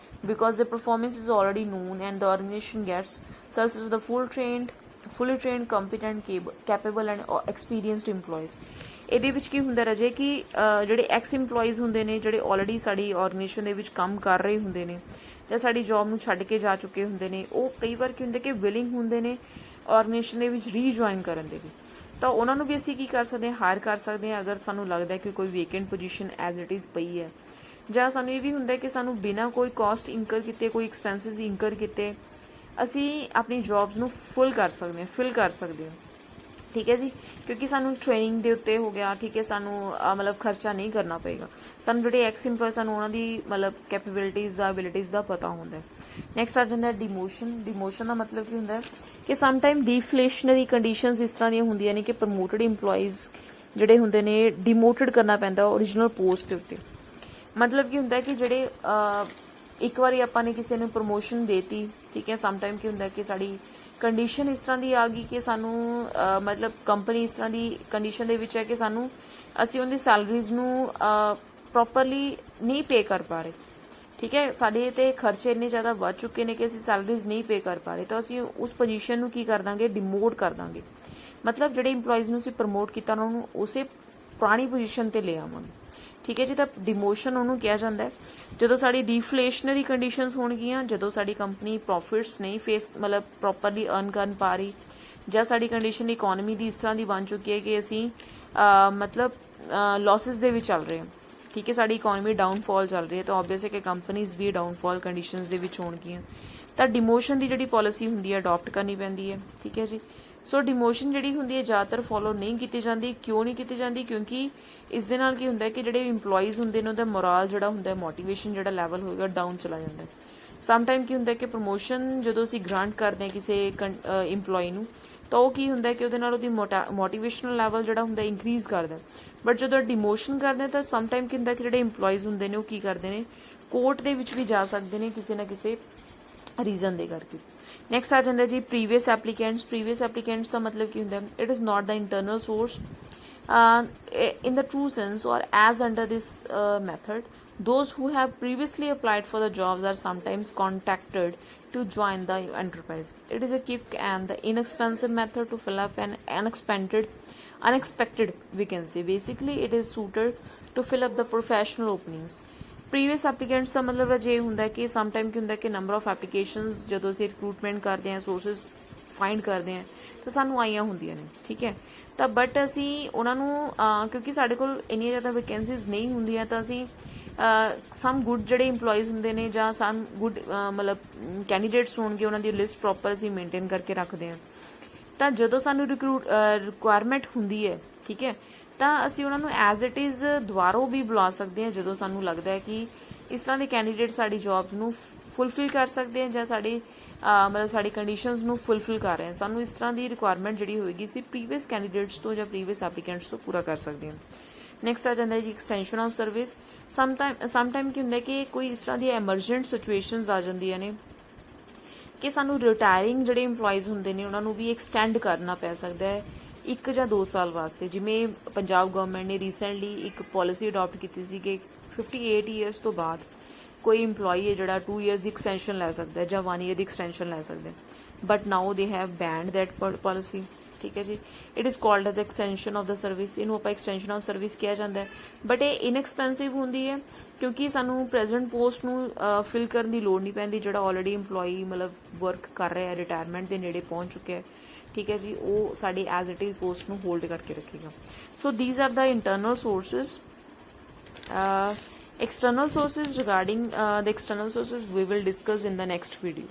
because their performance is already known and the organization gets sources of the fully trained, competent, capable and experienced employees। ਇਹਦੇ ਵਿੱਚ ਕੀ ਹੁੰਦਾ ਰਾਜੇ ਕਿ ਜਿਹੜੇ X employees ਹੁੰਦੇ ਨੇ, ਜਿਹੜੇ already ਸਾਡੀ ਆਰਗੇਨਾਈਜੇਸ਼ਨ ਦੇ ਵਿੱਚ ਕੰਮ ਕਰ ਰਹੇ ਹੁੰਦੇ ਨੇ ਜਾਂ ਸਾਡੀ ਜੌਬ ਨੂੰ ਛੱਡ ਕੇ ਜਾ ਚੁੱਕੇ ਹੁੰਦੇ ਨੇ, ਉਹ ਕਈ ਵਾਰ ਕੀ ਹੁੰਦਾ ਕਿ ਵਿਲਿੰਗ ਹੁੰਦੇ ਨੇ ਆਰਗੇਨਾਈਜੇਸ਼ਨ ਦੇ ਵਿੱਚ ਰੀਜੁਆਇਨ ਕਰਨ ਦੇ ਵੀ। ਤਾਂ ਉਹਨਾਂ ਨੂੰ ਵੀ ਅਸੀਂ ਕੀ ਕਰ ਸਕਦੇ ਹਾਂ, ਹਾਇਰ ਕਰ ਸਕਦੇ ਹਾਂ ਅਗਰ ਸਾਨੂੰ ਲੱਗਦਾ ਕਿ ਕੋਈ vacant position as it is ਪਈ ਹੈ। ਜਾਂ ਸਾਨੂੰ ਇਹ ਵੀ ਹੁੰਦਾ ਕਿ ਸਾਨੂੰ ਬਿਨਾਂ ਕੋਈ ਕਾਸਟ ਇੰਕਰ ਕੀਤੇ, ਕੋਈ ਐਕਸਪੈਂਸਿਸ ਇੰਕਰ ਕੀਤੇ ਅਸੀਂ ਆਪਣੀ ਜੌਬਸ ਨੂੰ ਫਿਲ ਕਰ ਸਕਦੇ ਹਾਂ। ਠੀਕ ਹੈ ਜੀ। ਕਿਉਂਕਿ ਸਾਨੂੰ ਟ੍ਰੇਨਿੰਗ ਦੇ ਉੱਤੇ ਹੋ ਗਿਆ, ਠੀਕ ਹੈ, ਸਾਨੂੰ ਮਤਲਬ ਖਰਚਾ ਨਹੀਂ ਕਰਨਾ ਪਏਗਾ। ਸਾਨੂੰ ਜਿਹੜੇ ਐਕਸ ਇੰਪਲੋਈ ਸਾਨੂੰ ਉਹਨਾਂ ਦੀ ਮਤਲਬ ਕੈਪੇਬਿਲਿਟੀਜ਼ ਦਾ, ਐਬਿਲਿਟੀਜ਼ ਦਾ ਪਤਾ ਹੁੰਦਾ। ਨੈਕਸਟ ਆ ਜਾਂਦਾ ਡਿਮੋਸ਼ਨ। ਡਿਮੋਸ਼ਨ ਦਾ ਮਤਲਬ ਕੀ ਹੁੰਦਾ ਕਿ ਸਮਟਾਈਮ ਡਿਫਲੇਸ਼ਨਰੀ ਕੰਡੀਸ਼ਨਸ ਇਸ ਤਰ੍ਹਾਂ ਦੀਆਂ ਹੁੰਦੀਆਂ ਨੇ ਕਿ ਪ੍ਰਮੋਟਡ ਇੰਪਲੋਈਜ਼ ਜਿਹੜੇ ਹੁੰਦੇ ਨੇ ਡਿਮੋਟਡ ਕਰਨਾ ਪੈਂਦਾ ਓਰੀਜਨਲ ਪੋਸਟ ਦੇ ਉੱਤੇ। ਮਤਲਬ ਕੀ ਹੁੰਦਾ ਕਿ ਜਿਹੜੇ ਇੱਕ ਵਾਰੀ ਆਪਾਂ ਨੇ ਕਿਸੇ ਨੂੰ ਪ੍ਰਮੋਸ਼ਨ ਦੇਤੀ, ਠੀਕ ਹੈ, ਸਮਟਾਈਮ ਕੀ ਹੁੰਦਾ ਕਿ ਸਾਡੀ ਕੰਡੀਸ਼ਨ ਇਸ ਤਰ੍ਹਾਂ ਦੀ ਆ ਗਈ ਕਿ ਸਾਨੂੰ ਮਤਲਬ ਕੰਪਨੀ ਇਸ ਤਰ੍ਹਾਂ ਦੀ ਕੰਡੀਸ਼ਨ ਦੇ ਵਿੱਚ ਹੈ ਕਿ ਸਾਨੂੰ ਅਸੀਂ ਉਹਦੀ ਸੈਲਰੀਜ਼ ਨੂੰ ਪ੍ਰੋਪਰਲੀ ਨਹੀਂ ਪੇ ਕਰ ਪਾ ਰਹੇ। ਠੀਕ ਹੈ, ਸਾਡੇ ਤੇ ਖਰਚੇ ਇੰਨੇ ਜ਼ਿਆਦਾ ਵੱਧ ਚੁੱਕੇ ਨੇ ਕਿ ਅਸੀਂ ਸੈਲਰੀਜ਼ ਨਹੀਂ ਪੇ ਕਰ ਪਾ ਰਹੇ, ਤਾਂ ਅਸੀਂ ਉਸ ਪੋਜੀਸ਼ਨ ਨੂੰ ਕੀ ਕਰ ਦਾਂਗੇ, ਡਿਮੋਟ ਕਰ ਦਾਂਗੇ। ਮਤਲਬ ਜਿਹੜੇ ਇੰਪਲੋਈਜ਼ ਨੂੰ ਅਸੀਂ ਪ੍ਰਮੋਟ ਕੀਤਾ ਉਹਨਾਂ ਨੂੰ ਉਸੇ ਪੁਰਾਣੀ ਪੋਜੀਸ਼ਨ ਤੇ ਲੈ ਆਵਾਂਗੇ। ਠੀਕ ਹੈ ਜੀ। ਤਾਂ ਡਿਮੋਸ਼ਨ ਉਹਨੂੰ ਕਿਹਾ ਜਾਂਦਾ ਹੈ ਜਦੋਂ ਸਾਡੀ ਡਿਫਲੇਸ਼ਨਰੀ ਕੰਡੀਸ਼ਨਸ ਹੋਣਗੀਆਂ, ਜਦੋਂ ਸਾਡੀ ਕੰਪਨੀ ਪ੍ਰੋਫਿਟਸ ਨਹੀਂ ਮਤਲਬ ਪ੍ਰੋਪਰਲੀ ਅਰਨ ਕਰ ਪਾ ਰਹੀ, ਜਾਂ ਸਾਡੀ ਕੰਡੀਸ਼ਨ ਇਕੋਨਮੀ ਦੀ ਇਸ ਤਰ੍ਹਾਂ ਦੀ ਬਣ ਚੁੱਕੀ ਹੈ ਕਿ ਅਸੀਂ ਮਤਲਬ ਲੌਸਿਸ ਦੇ ਵਿੱਚ ਚੱਲ ਰਹੇ ਹਾਂ। ਠੀਕ ਹੈ, ਸਾਡੀ ਇਕੋਨਮੀ ਡਾਊਨਫਾਲ ਚੱਲ ਰਹੀ ਹੈ, ਤਾਂ ਓਬਵੀਅਸ ਹੈ ਕਿ ਕੰਪਨੀਜ਼ ਵੀ ਡਾਊਨਫਾਲ ਕੰਡੀਸ਼ਨਸ ਦੇ ਵਿੱਚ ਹੋਣਗੀਆਂ। ਤਾਂ ਡਿਮੋਸ਼ਨ ਦੀ ਜਿਹੜੀ ਪਾਲਿਸੀ ਹੁੰਦੀ ਹੈ ਅਡਾਪਟ ਕਰਨੀ ਪੈਂਦੀ ਹੈ। ਠੀਕ ਹੈ ਜੀ। ਸੋ ਡਿਮੋਸ਼ਨ ਜਿਹੜੀ ਹੁੰਦੀ ਹੈ ਜ਼ਿਆਦਾਤਰ ਫੋਲੋ ਨਹੀਂ ਕੀਤੀ ਜਾਂਦੀ। ਕਿਉਂ ਨਹੀਂ ਕੀਤੀ ਜਾਂਦੀ? ਕਿਉਂਕਿ ਇਸ ਦੇ ਨਾਲ ਕੀ ਹੁੰਦਾ ਕਿ ਜਿਹੜੇ ਇੰਪਲੋਈਜ਼ ਹੁੰਦੇ ਨੇ ਉਹਦਾ ਮੋਰਲ ਜਿਹੜਾ ਹੁੰਦਾ, ਮੋਟੀਵੇਸ਼ਨ ਜਿਹੜਾ ਲੈਵਲ ਹੋਏਗਾ ਡਾਊਨ ਚਲਾ ਜਾਂਦਾ। ਸਮ ਟਾਈਮ ਕੀ ਹੁੰਦਾ ਕਿ ਪ੍ਰਮੋਸ਼ਨ ਜਦੋਂ ਅਸੀਂ ਗ੍ਰਾਂਟ ਕਰਦੇ ਹਾਂ ਕਿਸੇ ਇੰਪਲੋਈ ਨੂੰ, ਤਾਂ ਉਹ ਕੀ ਹੁੰਦਾ ਕਿ ਉਹਦੇ ਨਾਲ ਉਹਦੀ ਮੋਟੀਵੇਸ਼ਨਲ ਲੈਵਲ ਜਿਹੜਾ ਹੁੰਦਾ ਇੰਕਰੀਜ਼ ਕਰਦਾ। ਬਟ ਜਦੋਂ ਡਿਮੋਸ਼ਨ ਕਰਦੇ ਤਾਂ ਸਮ ਟਾਈਮ ਕੀ ਹੁੰਦਾ ਕਿ ਜਿਹੜੇ ਇੰਪਲੋਈਜ਼ ਹੁੰਦੇ ਨੇ ਉਹ ਕੀ ਕਰਦੇ ਨੇ, ਕੋਰਟ ਦੇ ਵਿੱਚ ਵੀ ਜਾ ਸਕਦੇ ਨੇ ਕਿਸੇ ਨਾ ਕਿਸੇ ਰੀਜ਼ਨ ਦੇ ਕਰਕੇ। ਨੈਕਸਟ ਆ ਜਾਂਦਾ ਜੀ ਪ੍ਰੀਵੀਅਸ ਐਪਲੀਕੈਂਟਸ। ਪ੍ਰੀਵੀਅਸ ਐਪਲੀਕੈਂਟਸ ਦਾ ਮਤਲਬ ਕੀ ਹੁੰਦਾ, it is not the internal source in the true sense or as under this method. Those who have previously applied for the jobs are sometimes contacted to join the enterprise. It is a quick and the inexpensive method to fill up an unexpected vacancy. Basically it is suited to fill up the professional openings. Previous applicants ਦਾ ਮਤਲਬ ਅਜੇ ਹੁੰਦਾ ਕਿ ਸਮ time ਕੀ ਹੁੰਦਾ ਕਿ number of applications ਜਦੋਂ ਅਸੀਂ ਰਿਕਰੂਟਮੈਂਟ ਕਰਦੇ ਹਾਂ, ਸੋਰਸਿਸ ਫਾਈਂਡ ਕਰਦੇ ਹਾਂ, ਤਾਂ ਸਾਨੂੰ ਆਈਆਂ ਹੁੰਦੀਆਂ ਨੇ। ਠੀਕ ਹੈ, ਤਾਂ ਬਟ ਅਸੀਂ ਉਹਨਾਂ ਨੂੰ ਕਿਉਂਕਿ ਸਾਡੇ ਕੋਲ ਇੰਨੀਆਂ ਜ਼ਿਆਦਾ ਵੈਕੈਂਸੀਜ਼ ਨਹੀਂ ਹੁੰਦੀਆਂ, ਤਾਂ ਅਸੀਂ ਸਮ ਗੁੱਡ ਜਿਹੜੇ ਇੰਪਲੋਈਜ਼ ਹੁੰਦੇ ਨੇ ਜਾਂ ਸਮ ਗੁੱਡ ਮਤਲਬ ਕੈਂਡੀਡੇਟਸ ਹੋਣਗੇ, ਉਹਨਾਂ ਦੀ ਲਿਸਟ ਪ੍ਰੋਪਰ ਅਸੀਂ ਮੇਨਟੇਨ ਕਰਕੇ ਰੱਖਦੇ ਹਾਂ। ਤਾਂ ਜਦੋਂ ਸਾਨੂੰ ਰਿਕੁਆਇਰਮੈਂਟ ਹੁੰਦੀ ਹੈ, ਠੀਕ ਹੈ, ਤਾਂ ਅਸੀਂ ਉਹਨਾਂ ਨੂੰ ਐਜ਼ ਇਟ ਇਜ਼ ਦੁਬਾਰਾ ਵੀ ਬੁਲਾ ਸਕਦੇ ਹਾਂ ਜਦੋਂ ਸਾਨੂੰ ਲੱਗਦਾ ਹੈ ਕਿ ਇਸ ਤਰ੍ਹਾਂ ਦੇ ਕੈਂਡੀਡੇਟ ਸਾਡੀ ਜੌਬ ਨੂੰ ਫੁੱਲਫਿਲ ਕਰ ਸਕਦੇ ਹਨ ਜਾਂ ਸਾਡੀ ਮਤਲਬ ਸਾਡੀ ਕੰਡੀਸ਼ਨਸ ਨੂੰ ਫੁੱਲਫਿਲ ਕਰ ਰਹੇ ਹਨ। ਸਾਨੂੰ ਇਸ ਤਰ੍ਹਾਂ ਦੀ ਰਿਕੁਆਇਰਮੈਂਟ ਜਿਹੜੀ ਹੋਏਗੀ ਅਸੀਂ ਪ੍ਰੀਵੀਅਸ ਕੈਂਡੀਡੇਟਸ ਤੋਂ ਜਾਂ ਪ੍ਰੀਵੀਅਸ ਐਪਲੀਕੈਂਟਸ ਤੋਂ ਪੂਰਾ ਕਰ ਸਕਦੇ ਹਾਂ। ਨੈਕਸਟ ਆ ਜਾਂਦਾ ਹੈ ਜੀ extension of service. Some time ਕੀ ਹੁੰਦਾ ਕਿ ਕੋਈ ਇਸ ਤਰ੍ਹਾਂ ਦੀ ਐਮਰਜੈਂਟ ਸਿਚੁਏਸ਼ਨਸ ਆ ਜਾਂਦੀਆਂ ਨੇ ਕਿ ਸਾਨੂੰ ਰਿਟਾਇਰਿੰਗ ਜਿਹੜੇ ਇੰਪਲੋਈਜ਼ ਹੁੰਦੇ ਨੇ ਉਹਨਾਂ ਨੂੰ ਵੀ ਐਕਸਟੈਂਡ ਕਰਨਾ ਪੈ ਸਕਦਾ ਹੈ 1 ਜਾਂ 2 ਸਾਲ ਵਾਸਤੇ। ਜਿਵੇਂ ਪੰਜਾਬ ਗਵਰਨਮੈਂਟ ਨੇ ਰੀਸੈਂਟਲੀ ਇੱਕ ਪਾਲਿਸੀ ਅਡਾਪਟ ਕੀਤੀ ਸੀ ਕਿ 58 ਈਅਰਸ ਤੋਂ ਬਾਅਦ ਕੋਈ ਇੰਪਲੋਈ ਹੈ ਜਿਹੜਾ 2 ਈਅਰਸ ਦੀ ਐਕਸਟੈਂਸ਼ਨ ਲੈ ਸਕਦਾ ਹੈ ਜਾਂ 1 ਈਅਰ ਦੀ ਐਕਸਟੈਂਸ਼ਨ ਲੈ ਸਕਦਾ ਹੈ, but now they have ਬੈਨਡ that policy. ਠੀਕ ਹੈ ਜੀ, it is called as extension of the service. ਇਹਨੂੰ ਆਪਾਂ ਐਕਸਟੈਂਸ਼ਨ ਆਫ ਸਰਵਿਸ ਕਿਹਾ ਜਾਂਦਾ ਹੈ, ਬਟ ਇਹ ਇਨਐਕਸਪੈਂਸਿਵ ਹੁੰਦੀ ਹੈ ਕਿਉਂਕਿ ਸਾਨੂੰ ਪ੍ਰੈਜ਼ੈਂਟ ਪੋਸਟ ਨੂੰ ਫਿਲ ਕਰਨ ਦੀ ਲੋੜ ਨਹੀਂ ਪੈਂਦੀ। ਜਿਹੜਾ ਆਲਰੇਡੀ ਇੰਪਲੋਈ ਮਤਲਬ ਵਰਕ ਕਰ ਰਿਹਾ ਹੈ, ਰਿਟਾਇਰਮੈਂਟ ਦੇ ਨੇੜੇ ਪਹੁੰਚ ਚੁੱਕਿਆ ਹੈ, ਠੀਕ ਹੈ ਜੀ, ਉਹ ਸਾਡੀ ਐਜ਼ ਇਟ ਇਜ਼ ਪੋਸਟ ਨੂੰ ਹੋਲਡ ਕਰਕੇ ਰੱਖੇਗਾ। So these are the internal sources. External sources, regarding the external sources we will discuss in the next video.